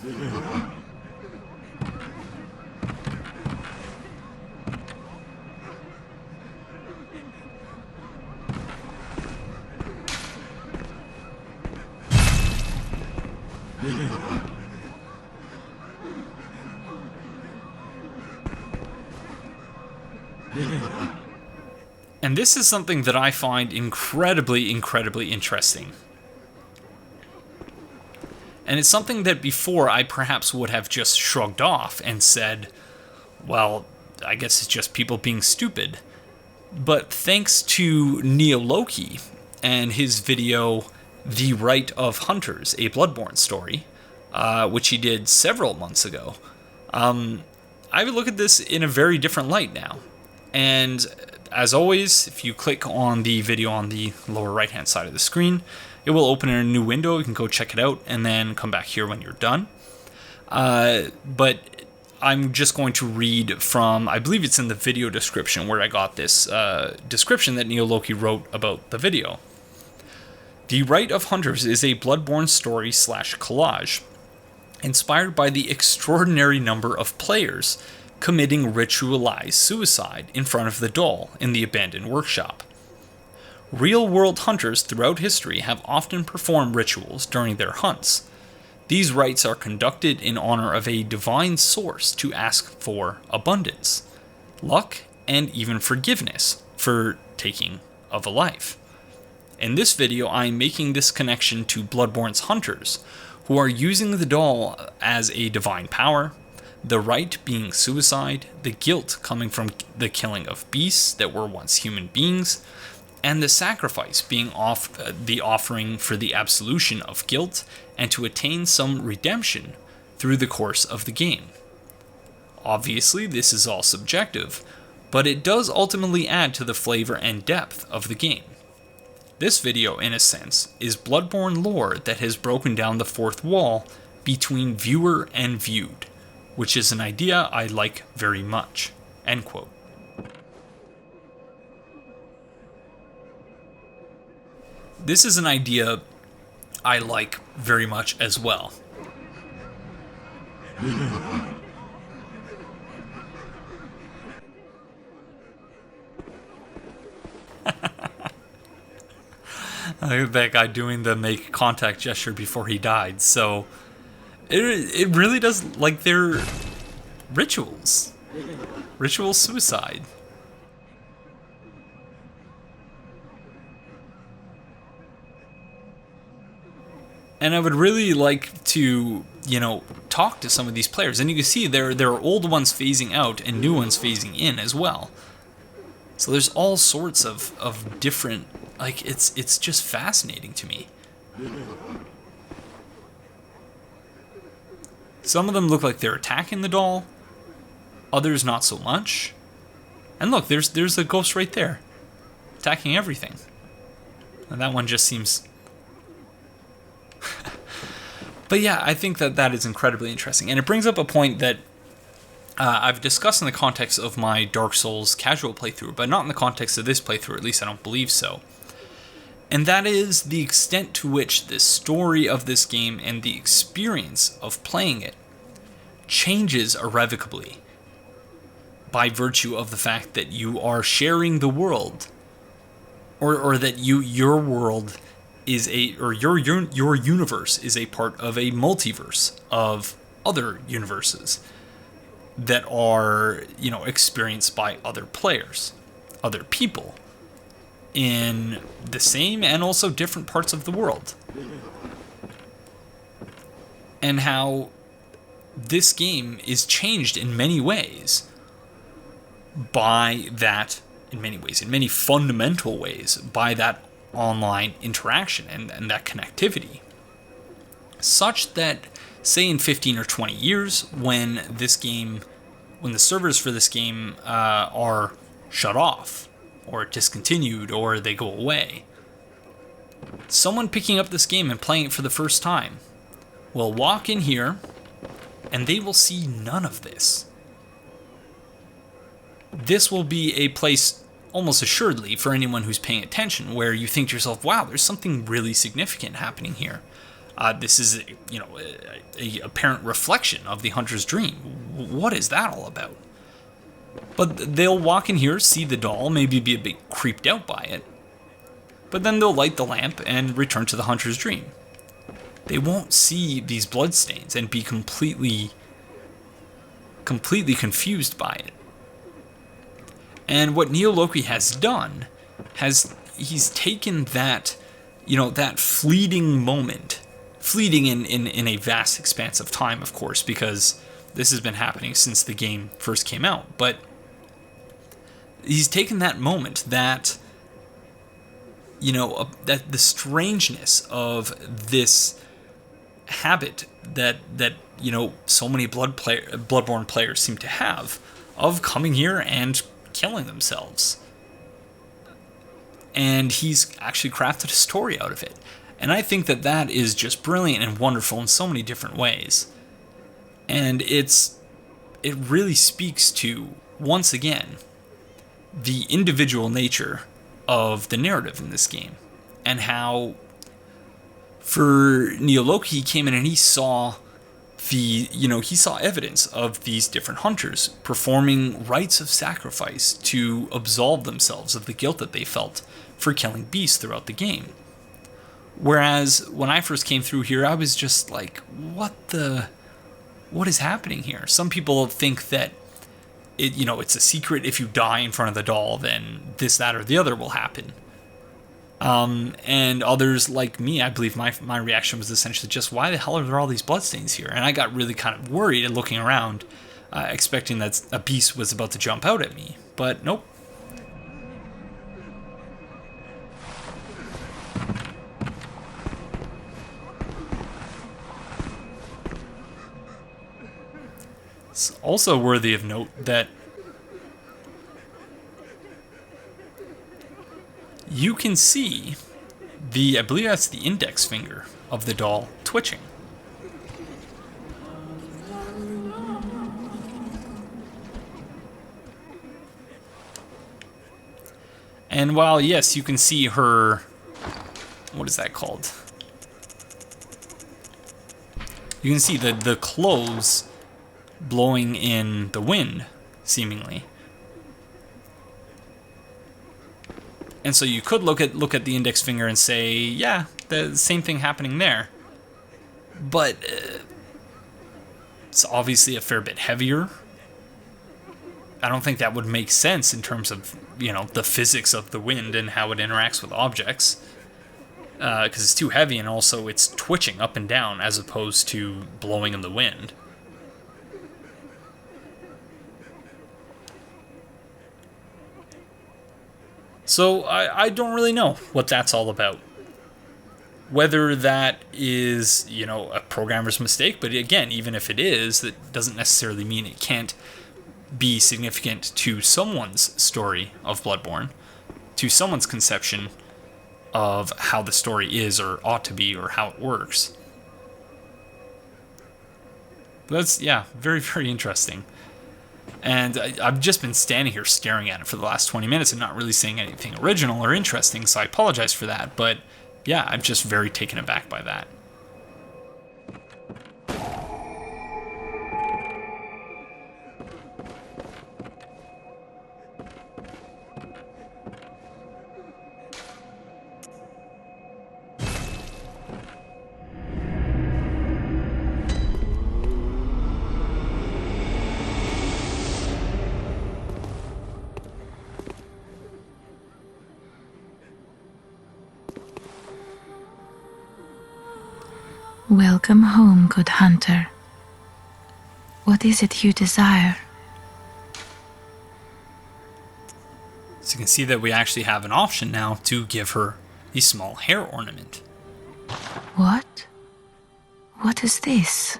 And this is something that I find incredibly, incredibly interesting. And it's something that before I perhaps would have just shrugged off and said, well, I guess it's just people being stupid. But thanks to Neoloki and his video, The Right of Hunters, a Bloodborne story, which he did several months ago, I would look at this in a very different light now. And as always, if you click on the video on the lower right-hand side of the screen, it will open in a new window. You can go check it out and then come back here when you're done. But I'm just going to read from, I believe it's in the video description where I got this description that Neoloki wrote about the video. The Right of Hunters is a Bloodborne story / collage, inspired by the extraordinary number of players committing ritualized suicide in front of the doll in the abandoned workshop. Real-world hunters throughout history have often performed rituals during their hunts. These rites are conducted in honor of a divine source to ask for abundance, luck, and even forgiveness for taking of a life. In this video, I am making this connection to Bloodborne's hunters, who are using the doll as a divine power, the rite being suicide, the guilt coming from the killing of beasts that were once human beings, and the sacrifice being the offering for the absolution of guilt and to attain some redemption through the course of the game. Obviously, this is all subjective, but it does ultimately add to the flavor and depth of the game. This video, in a sense, is Bloodborne lore that has broken down the fourth wall between viewer and viewed, which is an idea I like very much." End quote. This is an idea I like very much as well. That guy doing the make contact gesture before he died. So it really does, like, they're rituals. Ritual suicide. And I would really like to, talk to some of these players. And you can see there are old ones phasing out and new ones phasing in as well. So there's all sorts of different, like, it's just fascinating to me. Some of them look like they're attacking the doll. Others not so much. And look, there's a ghost right there, attacking everything. And that one just seems... But yeah, I think that is incredibly interesting. And it brings up a point that I've discussed in the context of my Dark Souls casual playthrough, but not in the context of this playthrough, at least I don't believe so. And that is the extent to which the story of this game and the experience of playing it changes irrevocably by virtue of the fact that you are sharing the world, or that your world is your universe is a part of a multiverse of other universes that are, experienced by other players, other people in the same and also different parts of the world. And how this game is changed in many ways by that, in many fundamental ways, by that online interaction and that connectivity. Such that, say in 15 or 20 years, when the servers for this game are shut off, or discontinued, or they go away, someone picking up this game and playing it for the first time will walk in here and they will see none of this. This will be a place, almost assuredly, for anyone who's paying attention, where you think to yourself, wow, there's something really significant happening here. This is, a apparent reflection of the Hunter's Dream. What is that all about? But they'll walk in here, see the doll, maybe be a bit creeped out by it, but then they'll light the lamp and return to the Hunter's Dream. They won't see these bloodstains and be completely confused by it. And what Neo Loki has done, he's taken that, that fleeting moment, fleeting in a vast expanse of time, of course, because this has been happening since the game first came out, but he's taken that moment, that, that the strangeness of this habit that so many Bloodborne players seem to have, of coming here and killing themselves. And he's actually crafted a story out of it. And I think that is just brilliant and wonderful in so many different ways. And it really speaks to, once again, the individual nature of the narrative in this game. And how, for Neo Loki, he came in and he saw evidence of these different hunters performing rites of sacrifice to absolve themselves of the guilt that they felt for killing beasts throughout the game. Whereas when I first came through here, I was just like, what is happening here? Some people think that it's a secret. If you die in front of the doll, then this, that, or the other will happen. And others, like me, I believe my reaction was essentially just, why the hell are there all these bloodstains here? And I got really kind of worried and looking around, expecting that a beast was about to jump out at me. But nope. It's also worthy of note that you can see I believe that's the index finger of the doll twitching. And while, yes, you can see her... What is that called? You can see the clothes blowing in the wind, seemingly. And so you could look at the index finger and say, yeah, the same thing happening there. But it's obviously a fair bit heavier. I don't think that would make sense in terms of, the physics of the wind and how it interacts with objects. Because it's too heavy, and also it's twitching up and down as opposed to blowing in the wind. So I don't really know what that's all about. Whether that is, a programmer's mistake, but again, even if it is, that doesn't necessarily mean it can't be significant to someone's story of Bloodborne, to someone's conception of how the story is or ought to be or how it works. But that's, very, very interesting. And I've just been standing here staring at it for the last 20 minutes and not really saying anything original or interesting, so I apologize for that. But yeah, I'm just very taken aback by that. Welcome home, good hunter. What is it you desire? So you can see that we actually have an option now to give her the small hair ornament. What? What is this?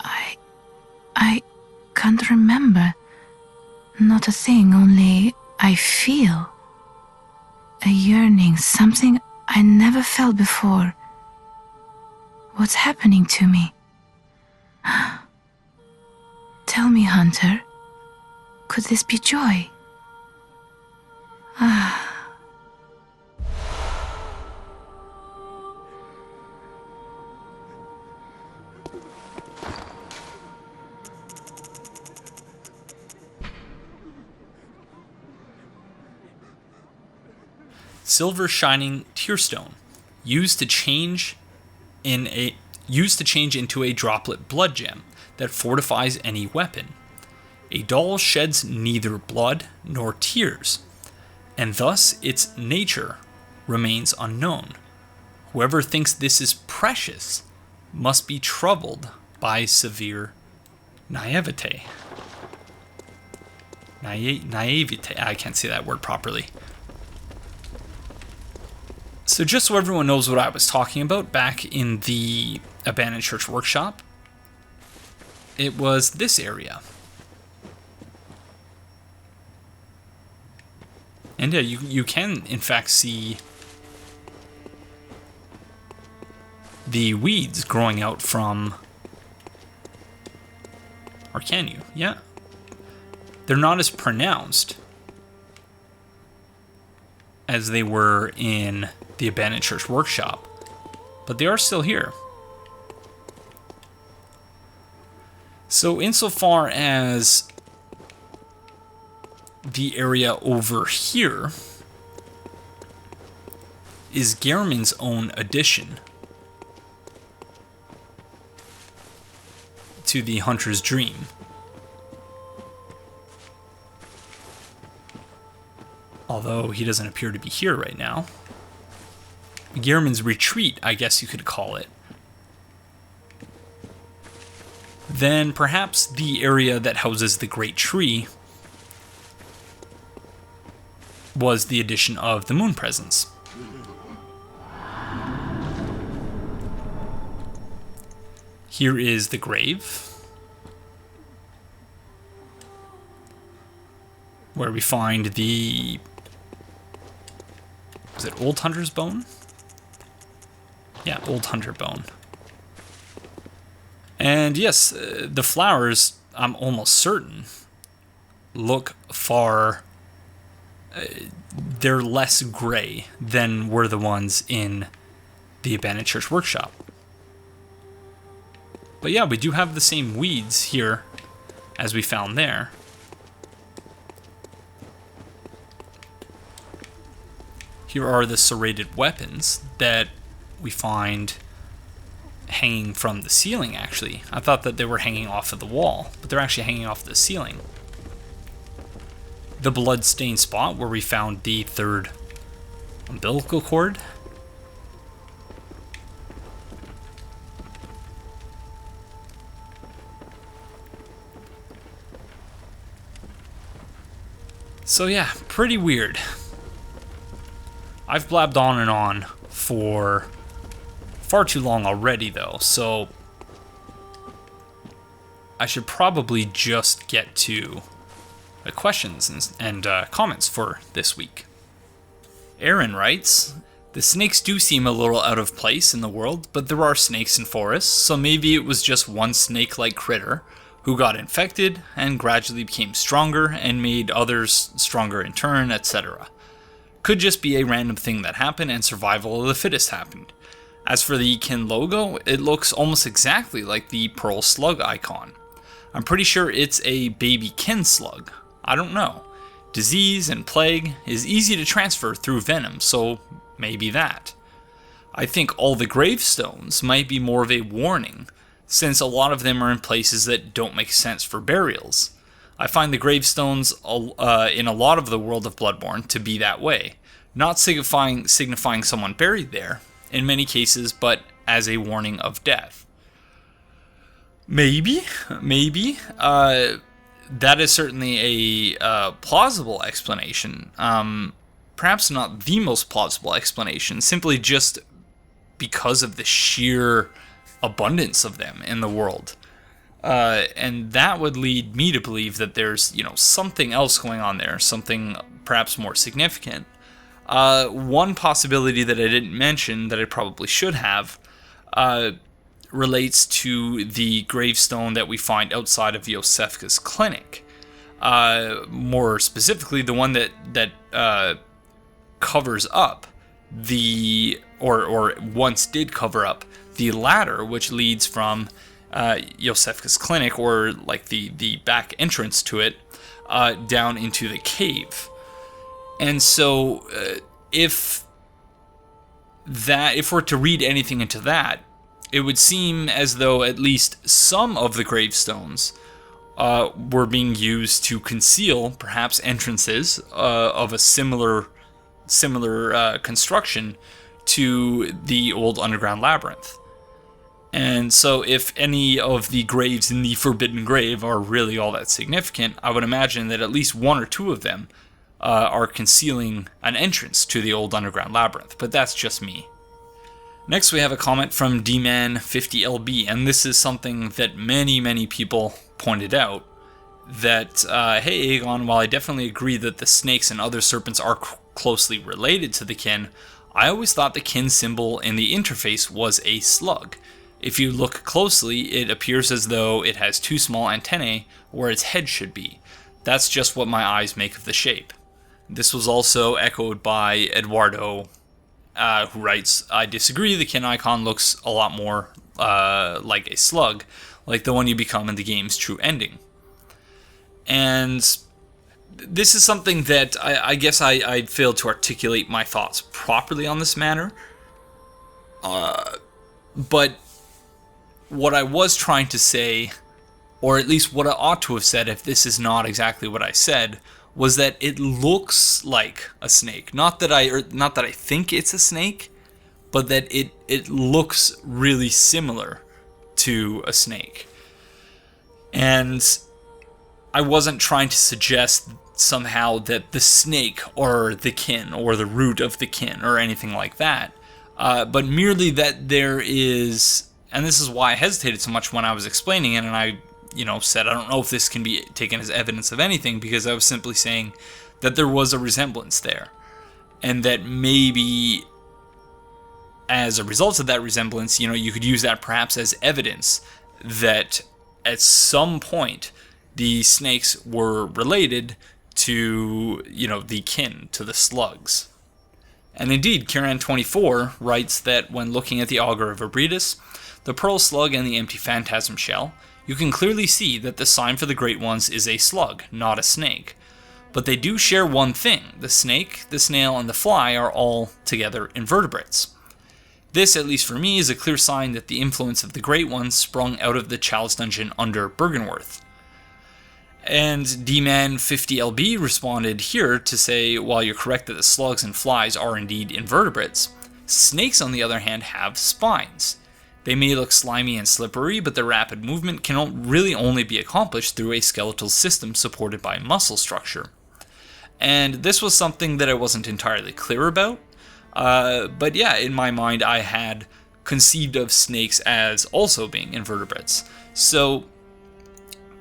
I can't remember. Not a thing, only I feel. A yearning, something I never felt before. What's happening to me? Tell me, Hunter, could this be joy? Silver shining tearstone, used to change into a droplet blood gem that fortifies any weapon. A doll sheds neither blood nor tears, and thus its nature remains unknown. Whoever thinks this is precious must be troubled by severe naivete. Naivete, I can't say that word properly. So just so everyone knows what I was talking about, back in the abandoned church workshop, it was this area. And yeah, you can in fact see the weeds growing out from... Or can you? Yeah. They're not as pronounced as they were in the abandoned church workshop, but they are still here. So insofar as the area over here is Gehrman's own addition to the Hunter's Dream. Although he doesn't appear to be here right now. Gehrman's retreat, I guess you could call it. Then perhaps the area that houses the Great Tree was the addition of the Moon Presence. Here is the grave, where we find the... Was it Old Hunter's Bone? Yeah, Old Hunter Bone. And yes, the flowers, I'm almost certain, look far they're less gray than were the ones in the abandoned church workshop. But yeah, we do have the same weeds here as we found there. Here are the serrated weapons that we find hanging from the ceiling, actually. I thought that they were hanging off of the wall, but they're actually hanging off the ceiling. The blood-stained spot where we found the third umbilical cord. So yeah, pretty weird. I've blabbed on and on for far too long already, though, so I should probably just get to the questions and comments for this week. Aaron writes, the snakes do seem a little out of place in the world, but there are snakes in forests, so maybe it was just one snake-like critter who got infected and gradually became stronger and made others stronger in turn, etc. Could just be a random thing that happened and survival of the fittest happened. As for the kin logo, it looks almost exactly like the pearl slug icon. I'm pretty sure it's a baby kin slug. I don't know. Disease and plague is easy to transfer through venom, so maybe that. I think all the gravestones might be more of a warning, since a lot of them are in places that don't make sense for burials. I find the gravestones in a lot of the world of Bloodborne to be that way, not signifying someone buried there, in many cases, but as a warning of death. Maybe. That is certainly a plausible explanation. Perhaps not the most plausible explanation, simply just because of the sheer abundance of them in the world. And that would lead me to believe that there's, something else going on there, something perhaps more significant. One possibility that I didn't mention that I probably should have relates to the gravestone that we find outside of Yosefka's clinic. More specifically, the one that covers up or once did cover up the ladder which leads from Yosefka's clinic, or like the back entrance to it, down into the cave. And so if we're to read anything into that, it would seem as though at least some of the gravestones were being used to conceal perhaps entrances of a similar construction to the old underground labyrinth. And so if any of the graves in the Forbidden Grave are really all that significant, I would imagine that at least one or two of them are concealing an entrance to the old underground labyrinth, but that's just me. Next we have a comment from dman50lb, and this is something that many people pointed out, that, hey Aegon, while I definitely agree that the snakes and other serpents are closely related to the kin, I always thought the kin symbol in the interface was a slug. If you look closely, it appears as though it has two small antennae where its head should be. That's just what my eyes make of the shape. This was also echoed by Eduardo, who writes, I disagree, the kin icon looks a lot more like a slug, like the one you become in the game's true ending. And this is something that I guess I failed to articulate my thoughts properly on this matter. But what I was trying to say, or at least what I ought to have said if this is not exactly what I said, was that it looks like a snake. Not that I think it's a snake, but that it looks really similar to a snake. And I wasn't trying to suggest somehow that the snake or the kin or the root of the kin or anything like that, but merely that there is, and this is why I hesitated so much when I was explaining it, and I said I don't know if this can be taken as evidence of anything, because I was simply saying that there was a resemblance there, and that maybe as a result of that resemblance, you could use that perhaps as evidence that at some point the snakes were related to, the kin, to the slugs. And indeed, Kiran24 writes that when looking at the Augur of Ebrides, the Pearl Slug and the Empty Phantasm Shell, you can clearly see that the sign for the Great Ones is a slug, not a snake. But they do share one thing: the snake, the snail, and the fly are all together invertebrates. This, at least for me, is a clear sign that the influence of the Great Ones sprung out of the Chalice Dungeon under Byrgenwerth. And D-Man50LB responded here to say, while you're correct that the slugs and flies are indeed invertebrates, snakes on the other hand have spines. They may look slimy and slippery, but their rapid movement can really only be accomplished through a skeletal system supported by muscle structure. And this was something that I wasn't entirely clear about, but yeah, in my mind I had conceived of snakes as also being invertebrates. So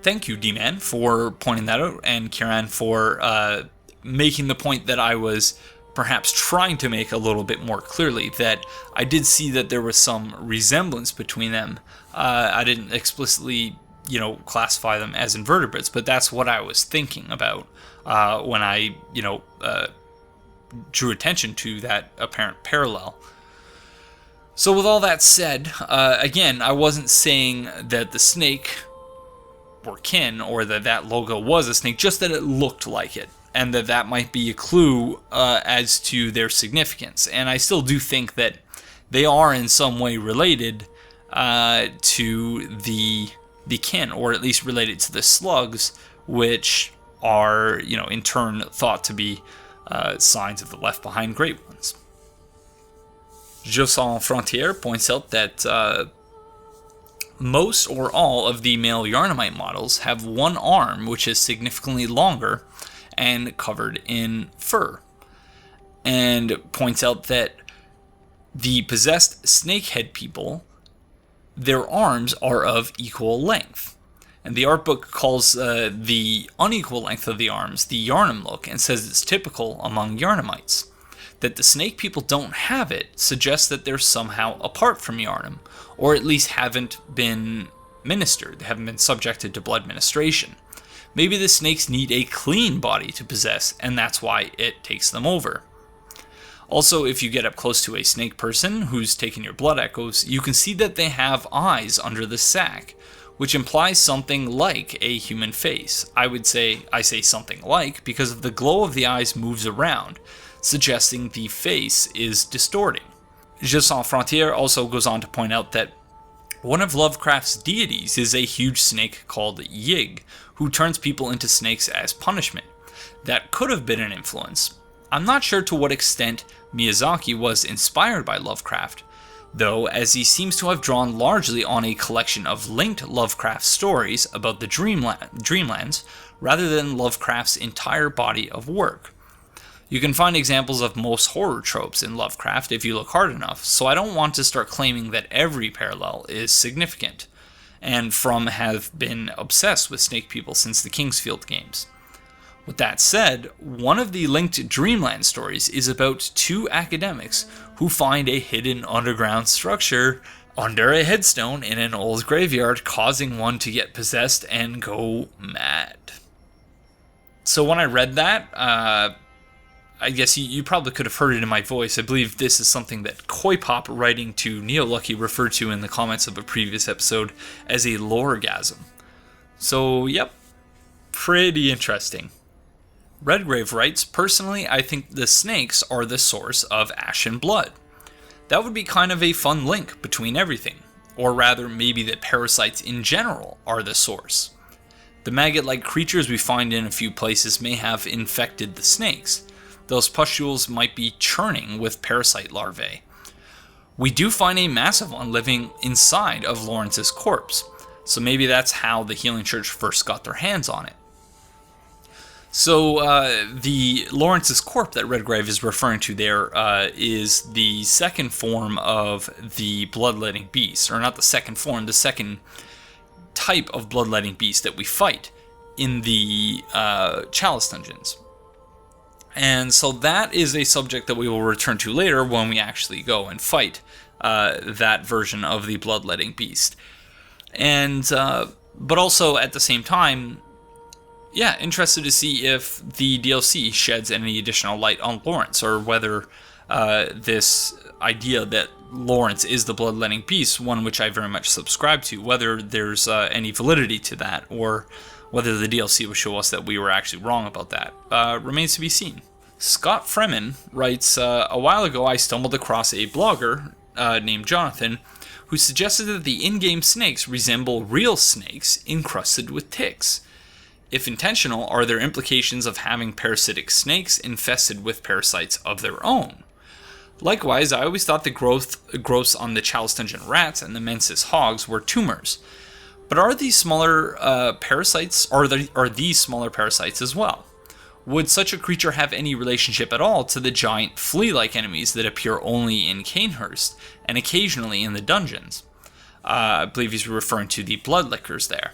thank you, D-Man, for pointing that out, and Kiran for making the point that I was perhaps trying to make a little bit more clearly, that I did see that there was some resemblance between them. I didn't explicitly, classify them as invertebrates, but that's what I was thinking about when I, drew attention to that apparent parallel. So with all that said, again, I wasn't saying that the snake were kin, or that logo was a snake, just that it looked like it, and that might be a clue as to their significance. And I still do think that they are in some way related to the kin, or at least related to the slugs, which are, in turn thought to be signs of the Left Behind Great Ones. Jeux Sans Frontières points out that most or all of the male Yharnamite models have one arm which is significantly longer and covered in fur, and points out that the possessed snakehead people, their arms are of equal length. And the art book calls the unequal length of the arms the Yharnam look, and says it's typical among Yharnamites. That the snake people don't have it suggests that they're somehow apart from Yharnam, or at least haven't been ministered, they haven't been subjected to blood ministration. Maybe the snakes need a clean body to possess, and that's why it takes them over. Also, if you get up close to a snake person who's taken your blood echoes, you can see that they have eyes under the sack, which implies something like a human face. I say something like because the glow of the eyes moves around, suggesting the face is distorting. Jeux Sans Frontières also goes on to point out that one of Lovecraft's deities is a huge snake called Yig, who turns people into snakes as punishment. That could have been an influence. I'm not sure to what extent Miyazaki was inspired by Lovecraft, though, as he seems to have drawn largely on a collection of linked Lovecraft stories about the Dreamlands, rather than Lovecraft's entire body of work. You can find examples of most horror tropes in Lovecraft if you look hard enough, so I don't want to start claiming that every parallel is significant, and have been obsessed with snake people since the Kingsfield games. With that said, one of the linked Dreamland stories is about two academics who find a hidden underground structure under a headstone in an old graveyard, causing one to get possessed and go mad. So when I read that, I guess you probably could have heard it in my voice. I believe this is something that Koipop, writing to Neolucky, referred to in the comments of a previous episode as a loregasm. So, yep, pretty interesting. Redgrave writes, personally, I think the snakes are the source of ashen blood. That would be kind of a fun link between everything. Or rather, maybe that parasites in general are the source. The maggot-like creatures we find in a few places may have infected the snakes. Those pustules might be churning with parasite larvae. We do find a massive one living inside of Lawrence's corpse, so maybe that's how the Healing Church first got their hands on it. So the Lawrence's corpse that Redgrave is referring to there is the second form of the bloodletting beast, or not the second form, the second type of bloodletting beast that we fight in the Chalice Dungeons. And so that is a subject that we will return to later when we actually go and fight that version of the bloodletting beast. And but also at the same time, yeah, interested to see if the DLC sheds any additional light on Lawrence, or whether this idea that Lawrence is the bloodletting beast, one which I very much subscribe to, whether there's any validity to that, or whether the DLC will show us that we were actually wrong about that, remains to be seen. Scott Fremen writes, a while ago I stumbled across a blogger named Jonathan who suggested that the in-game snakes resemble real snakes encrusted with ticks. If intentional, are there implications of having parasitic snakes infested with parasites of their own? Likewise, I always thought the growths on the Chalice Dungeon rats and the Mensis hogs were tumors. But are these smaller parasites, are these smaller parasites as well? Would such a creature have any relationship at all to the giant flea-like enemies that appear only in Canehurst and occasionally in the dungeons? I believe he's referring to the bloodlickers there.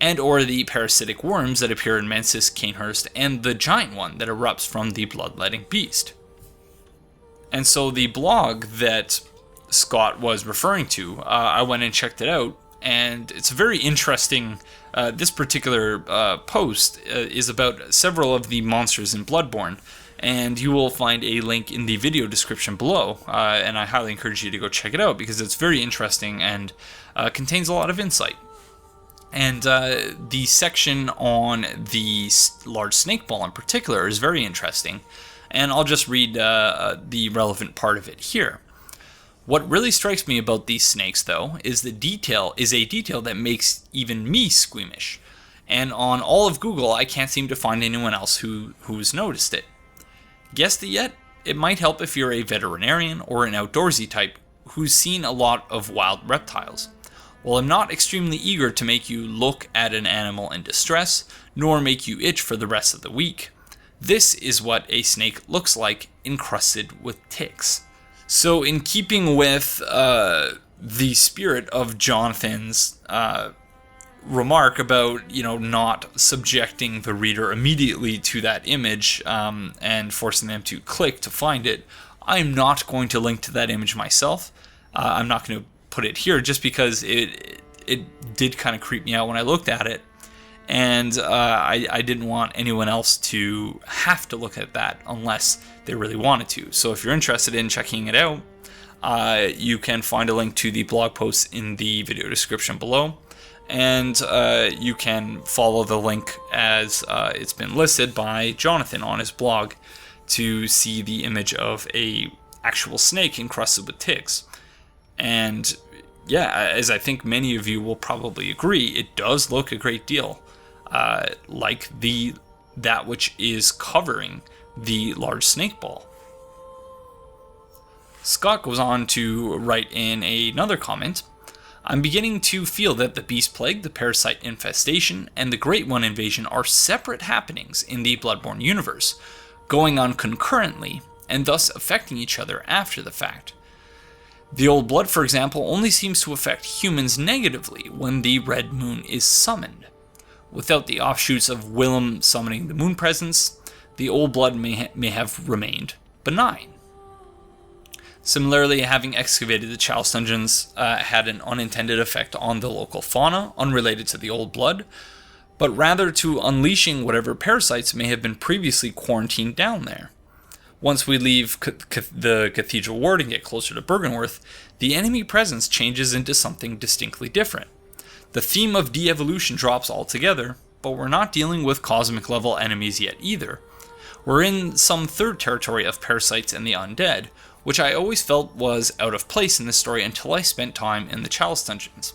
And or the parasitic worms that appear in Mensis, Canehurst, and the giant one that erupts from the bloodletting beast. And so the blog that Scott was referring to, I went and checked it out, and it's very interesting. This particular post is about several of the monsters in Bloodborne, and you will find a link in the video description below, and I highly encourage you to go check it out because it's very interesting and contains a lot of insight. And the section on the large snake ball in particular is very interesting, and I'll just read the relevant part of it here. What really strikes me about these snakes, though, is a detail that makes even me squeamish, and on all of Google I can't seem to find anyone else who's noticed it. Guessed it yet? It might help if you're a veterinarian or an outdoorsy type who's seen a lot of wild reptiles. While I'm not extremely eager to make you look at an animal in distress, nor make you itch for the rest of the week, this is what a snake looks like encrusted with ticks. So in keeping with the spirit of Jonathan's remark about, not subjecting the reader immediately to that image and forcing them to click to find it, I'm not going to link to that image myself. I'm not going to put it here just because it did kind of creep me out when I looked at it, and I didn't want anyone else to have to look at that unless they really wanted to. So if you're interested in checking it out, you can find a link to the blog post in the video description below, and you can follow the link as it's been listed by Jonathan on his blog to see the image of a actual snake encrusted with ticks. And yeah, as I think many of you will probably agree, it does look a great deal like that which is covering the large snake ball. Scott goes on to write in another comment, I'm beginning to feel that the Beast Plague, the Parasite Infestation, and the Great One Invasion are separate happenings in the Bloodborne universe, going on concurrently, and thus affecting each other after the fact. The Old Blood, for example, only seems to affect humans negatively when the Red Moon is summoned. Without the offshoots of Willem summoning the Moon Presence, the Old Blood may have remained benign. Similarly, having excavated the Chalice Dungeons had an unintended effect on the local fauna, unrelated to the Old Blood, but rather to unleashing whatever parasites may have been previously quarantined down there. Once we leave the Cathedral Ward and get closer to Byrgenwerth, the enemy presence changes into something distinctly different. The theme of de-evolution drops altogether, but we're not dealing with cosmic level enemies yet either. We're in some third territory of parasites and the undead, which I always felt was out of place in this story until I spent time in the Chalice Dungeons.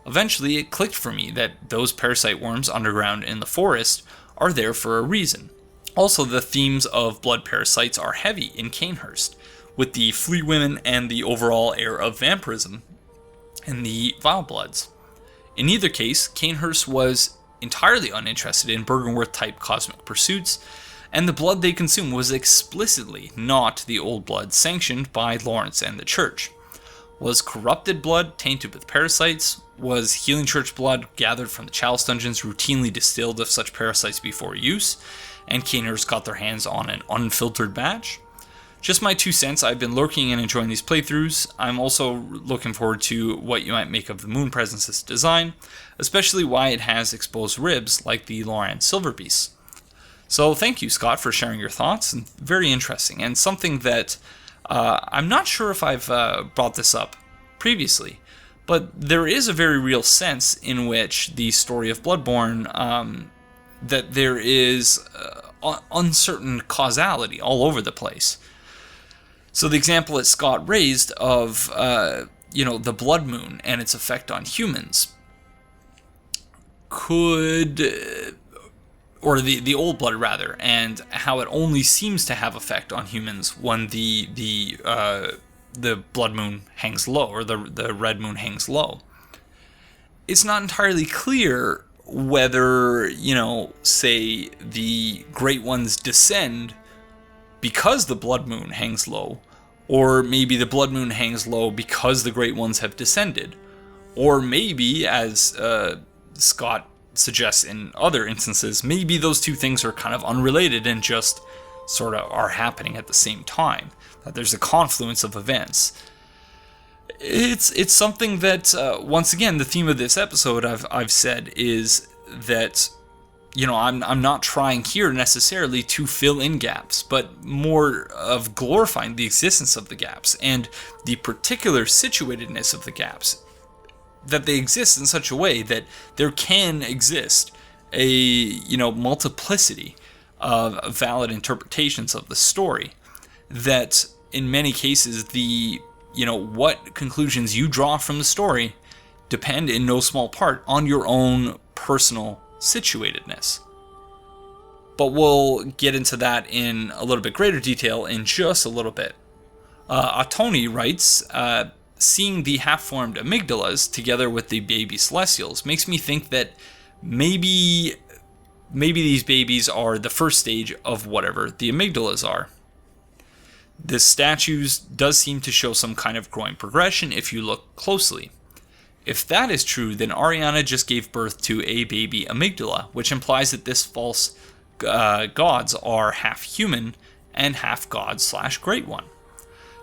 Eventually it clicked for me that those parasite worms underground in the forest are there for a reason. Also, the themes of blood parasites are heavy in Canehurst, with the flea women and the overall air of vampirism and the vile bloods. In either case, Canehurst was entirely uninterested in Byrgenwerth-type cosmic pursuits, and the blood they consumed was explicitly not the Old Blood sanctioned by Lawrence and the Church. Was corrupted blood tainted with parasites? Was Healing Church blood gathered from the Chalice Dungeons routinely distilled of such parasites before use, and Caners got their hands on an unfiltered batch? Just my 2 cents. I've been lurking and enjoying these playthroughs. I'm also looking forward to what you might make of the Moon Presence's design, especially why it has exposed ribs like the Loran Silverbeast. So thank you, Scott, for sharing your thoughts. And very interesting, and something that I'm not sure if I've brought this up previously, but there is a very real sense in which the story of Bloodborne, that there is uncertain causality all over the place. So the example that Scott raised of, the blood moon and its effect on humans or the old blood rather, and how it only seems to have effect on humans when the blood moon hangs low, or the red moon hangs low. It's not entirely clear whether, say the Great Ones descend because the blood moon hangs low, or maybe the blood moon hangs low because the Great Ones have descended, or maybe, as Scott suggests in other instances, maybe those two things are kind of unrelated and just sort of are happening at the same time, that there's a confluence of events. It's something that, once again, the theme of this episode I've said is that, I'm not trying here necessarily to fill in gaps, but more of glorifying the existence of the gaps and the particular situatedness of the gaps, that they exist in such a way that there can exist a, multiplicity of valid interpretations of the story, that in many cases the, what conclusions you draw from the story depend in no small part on your own personal situatedness. But we'll get into that in a little bit greater detail in just a little bit. Atoni writes, seeing the half-formed amygdalas together with the baby celestials makes me think that maybe these babies are the first stage of whatever the amygdalas are. This statue does seem to show some kind of growing progression if you look closely. If that is true, then Ariana just gave birth to a baby amygdala, which implies that this false gods are half human and half god / Great One.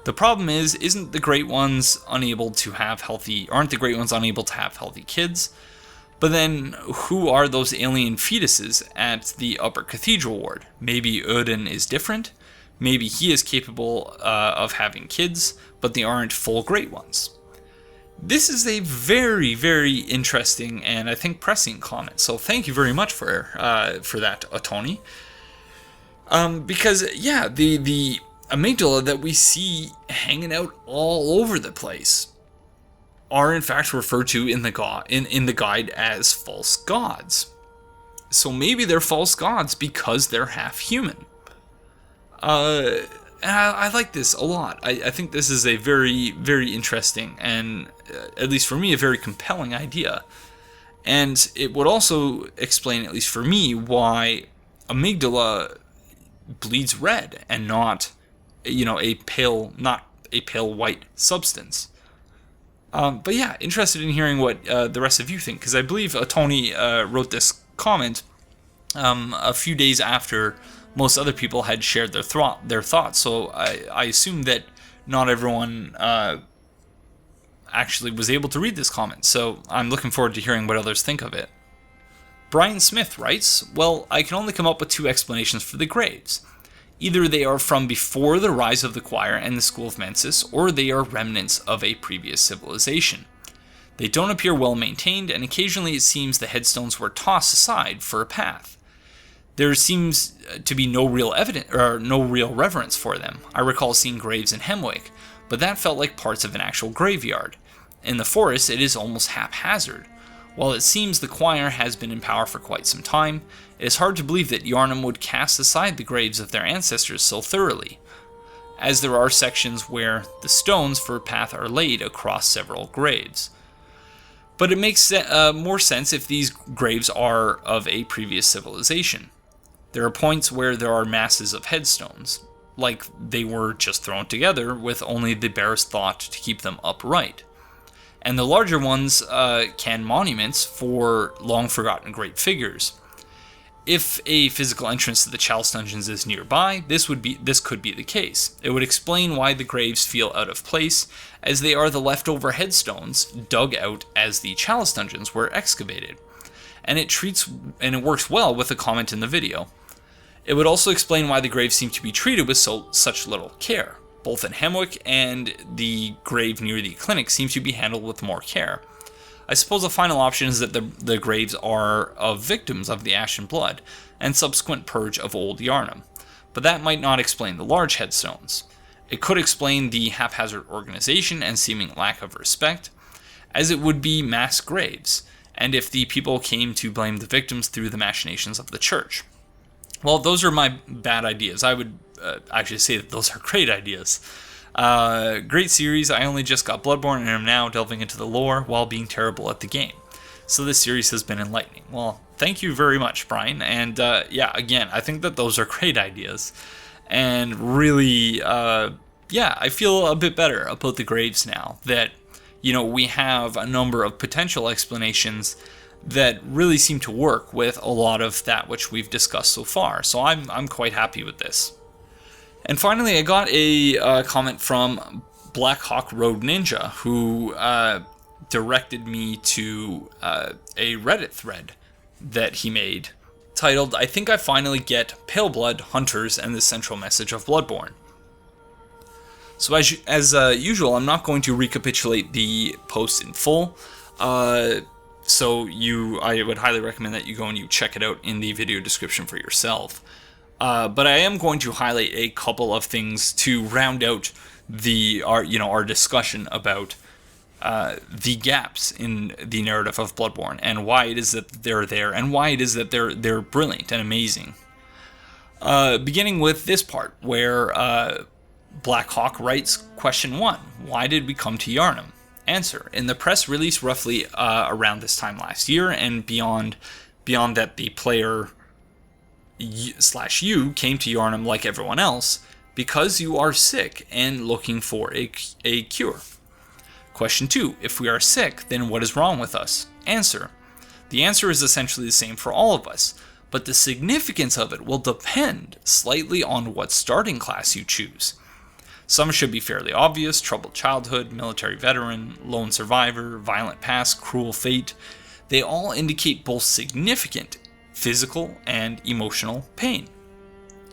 The problem is, aren't the Great Ones unable to have healthy kids? But then, who are those alien fetuses at the Upper Cathedral Ward? Maybe Odin is different? Maybe he is capable of having kids, but they aren't full Great Ones. This is a very, very interesting and I think pressing comment. So thank you very much for that, Atoni. Because the amygdala that we see hanging out all over the place are in fact referred to in the guide as false gods. So maybe they're false gods because they're half human. And I like this a lot. I think this is a very, very interesting and, at least for me, a very compelling idea. And it would also explain, at least for me, why amygdala bleeds red and not, a pale white substance. But yeah, interested in hearing what the rest of you think, because I believe Tony wrote this comment a few days after most other people had shared their thoughts. So I assume that not everyone actually was able to read this comment. So I'm looking forward to hearing what others think of it. Brian Smith writes, well, I can only come up with two explanations for the graves. Either they are from before the rise of the choir and the school of Mensis, or they are remnants of a previous civilization. They don't appear well maintained, and occasionally it seems the headstones were tossed aside for a path. There seems to be no real reverence for them. I recall seeing graves in Hemwick, but that felt like parts of an actual graveyard. In the forest, it is almost haphazard. While it seems the choir has been in power for quite some time, it is hard to believe that Yharnam would cast aside the graves of their ancestors so thoroughly, as there are sections where the stones for a path are laid across several graves. But it makes more sense if these graves are of a previous civilization. There are points where there are masses of headstones, like they were just thrown together with only the barest thought to keep them upright. And the larger ones can monuments for long-forgotten great figures. If a physical entrance to the Chalice Dungeons is nearby, this could be the case. It would explain why the graves feel out of place, as they are the leftover headstones dug out as the Chalice Dungeons were excavated. And it works well with the comment in the video. It would also explain why the graves seem to be treated with such little care. Both in Hemwick and the grave near the clinic seem to be handled with more care. I suppose the final option is that the graves are of victims of the Ashen Blood and subsequent purge of Old Yharnam, but that might not explain the large headstones. It could explain the haphazard organization and seeming lack of respect, as it would be mass graves, and if the people came to blame the victims through the machinations of the church. Well, those are my bad ideas. I would actually say that those are great ideas. Great series. I only just got Bloodborne and am now delving into the lore while being terrible at the game. So this series has been enlightening. Well, thank you very much, Brian. And yeah, again, I think that those are great ideas. And really, yeah, I feel a bit better about the graves now that, we have a number of potential explanations that really seem to work with a lot of that which we've discussed so far. So I'm quite happy with this. And finally, I got a comment from Black Hawk Road Ninja, who directed me to a Reddit thread that he made titled, "I think I finally get Paleblood, Hunters, and the Central Message of Bloodborne." So as usual, I'm not going to recapitulate the post in full. So I would highly recommend that you go and you check it out in the video description for yourself. But I am going to highlight a couple of things to round out our discussion about the gaps in the narrative of Bloodborne and why it is that they're there and why it is that they're brilliant and amazing. Beginning with this part where Black Hawk writes, question 1, why did we come to Yharnam? Answer, in the press release roughly around this time last year and beyond that the player /you came to Yharnam like everyone else because you are sick and looking for a cure. Question 2, if we are sick, then what is wrong with us? Answer, the answer is essentially the same for all of us, but the significance of it will depend slightly on what starting class you choose. Some should be fairly obvious: troubled childhood, military veteran, lone survivor, violent past, cruel fate. They all indicate both significant physical and emotional pain.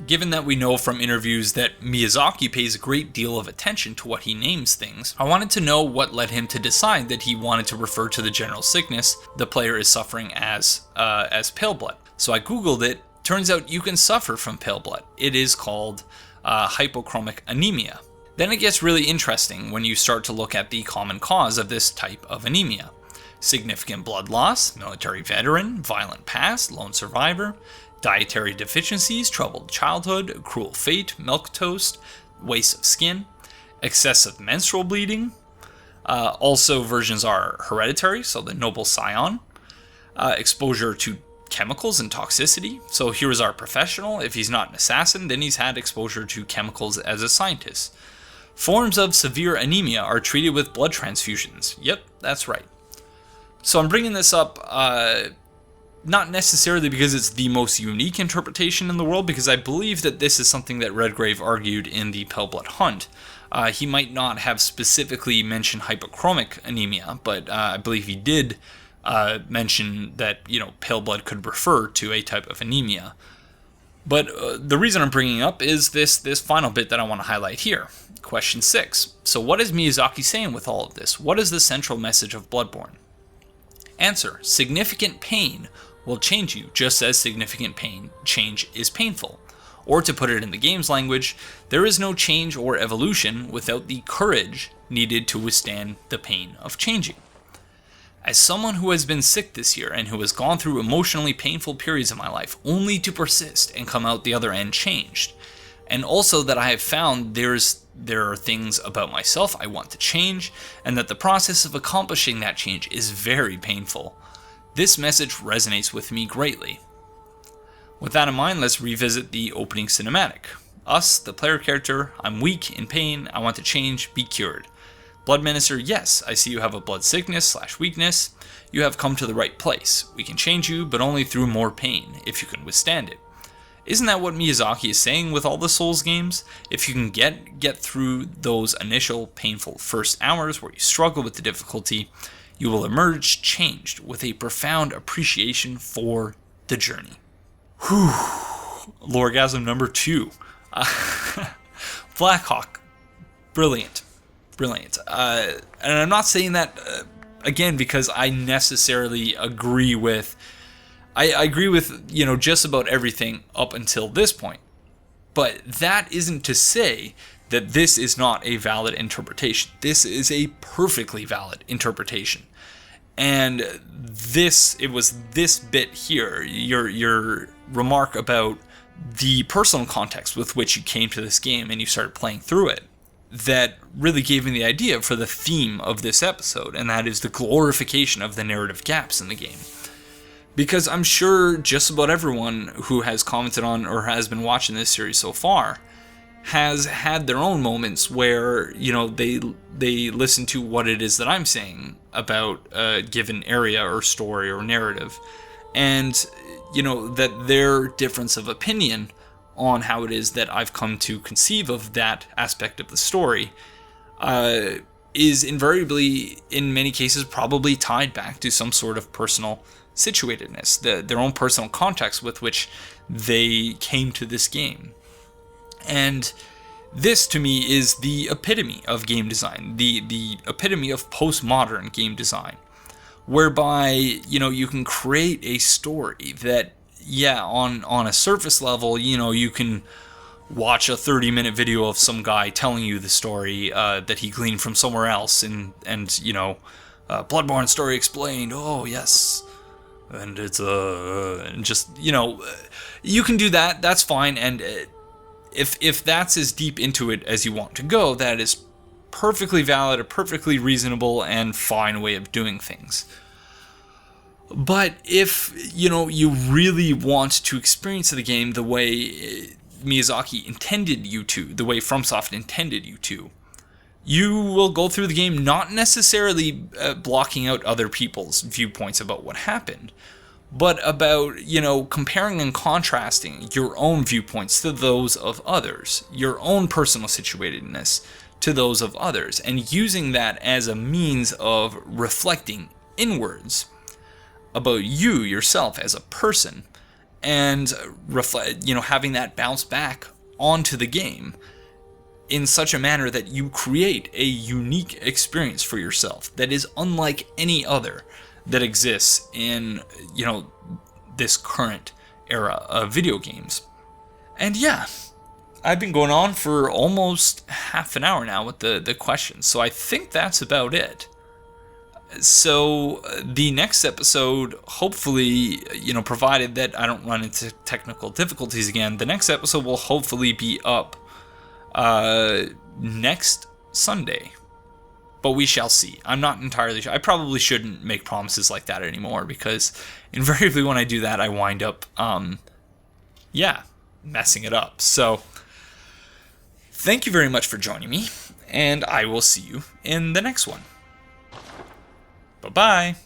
Given that we know from interviews that Miyazaki pays a great deal of attention to what he names things, I wanted to know what led him to decide that he wanted to refer to the general sickness the player is suffering as paleblood. So I googled it. Turns out you can suffer from paleblood. It is called hypochromic anemia. Then it gets really interesting when you start to look at the common cause of this type of anemia. Significant blood loss, military veteran, violent past, lone survivor, dietary deficiencies, troubled childhood, cruel fate, milk toast, waste of skin, excessive menstrual bleeding. Also, versions are hereditary, so the noble scion, exposure to chemicals and toxicity. So here's our professional. If he's not an assassin, then he's had exposure to chemicals as a scientist. Forms of severe anemia are treated with blood transfusions. Yep, that's right. So I'm bringing this up not necessarily because it's the most unique interpretation in the world, because I believe that this is something that Redgrave argued in the Paleblood Hunt. He might not have specifically mentioned hypochromic anemia, but I believe he did mention that paleblood could refer to a type of anemia. But the reason I'm bringing up is this final bit that I want to highlight here. Question 6. So what is Miyazaki saying with all of this? What is the central message of Bloodborne? Answer, significant pain will change you just as significant change is painful. Or to put it in the game's language, there is no change or evolution without the courage needed to withstand the pain of changing. As someone who has been sick this year and who has gone through emotionally painful periods in my life only to persist and come out the other end changed, and also that I have found there are things about myself I want to change, and that the process of accomplishing that change is very painful, this message resonates with me greatly. With that in mind, let's revisit the opening cinematic. Us, the player character, I'm weak, in pain, I want to change, be cured. Blood Minister, yes, I see you have a blood sickness/weakness. You have come to the right place. We can change you, but only through more pain, if you can withstand it. Isn't that what Miyazaki is saying with all the Souls games? If you can get through those initial painful first hours where you struggle with the difficulty, you will emerge changed with a profound appreciation for the journey. Whew. Loregasm number 2. Blackhawk. Brilliant. And I'm not saying that, again, because I necessarily agree with... I agree with, just about everything up until this point. But that isn't to say that this is not a valid interpretation. This is a perfectly valid interpretation. And it was this bit here, your remark about the personal context with which you came to this game and you started playing through it, that really gave me the idea for the theme of this episode, and that is the glorification of the narrative gaps in the game. Because I'm sure just about everyone who has commented on or has been watching this series so far has had their own moments where, they listen to what it is that I'm saying about a given area or story or narrative, and, that their difference of opinion on how it is that I've come to conceive of that aspect of the story is invariably, in many cases, probably tied back to some sort of personal situatedness, their own personal context with which they came to this game. And this, to me, is the epitome of game design, the epitome of postmodern game design, whereby, you can create a story that, on a surface level, you can watch a 30-minute video of some guy telling you the story that he gleaned from somewhere else, and Bloodborne story explained, oh, yes, and it's and just, you can do that, that's fine, and if that's as deep into it as you want to go, that is perfectly valid, a perfectly reasonable and fine way of doing things. But if, you really want to experience the game the way Miyazaki intended you to, the way FromSoft intended you to, you will go through the game not necessarily blocking out other people's viewpoints about what happened, but about, comparing and contrasting your own viewpoints to those of others, your own personal situatedness to those of others, and using that as a means of reflecting inwards about you yourself as a person, and having that bounce back onto the game in such a manner that you create a unique experience for yourself that is unlike any other that exists in, this current era of video games. And I've been going on for almost half an hour now with the questions, so I think that's about it. So the next episode, hopefully, provided that I don't run into technical difficulties again, the next episode will hopefully be up next Sunday. But we shall see. I'm not entirely sure. I probably shouldn't make promises like that anymore, because invariably when I do that, I wind up, messing it up. So thank you very much for joining me, and I will see you in the next one. Bye-bye.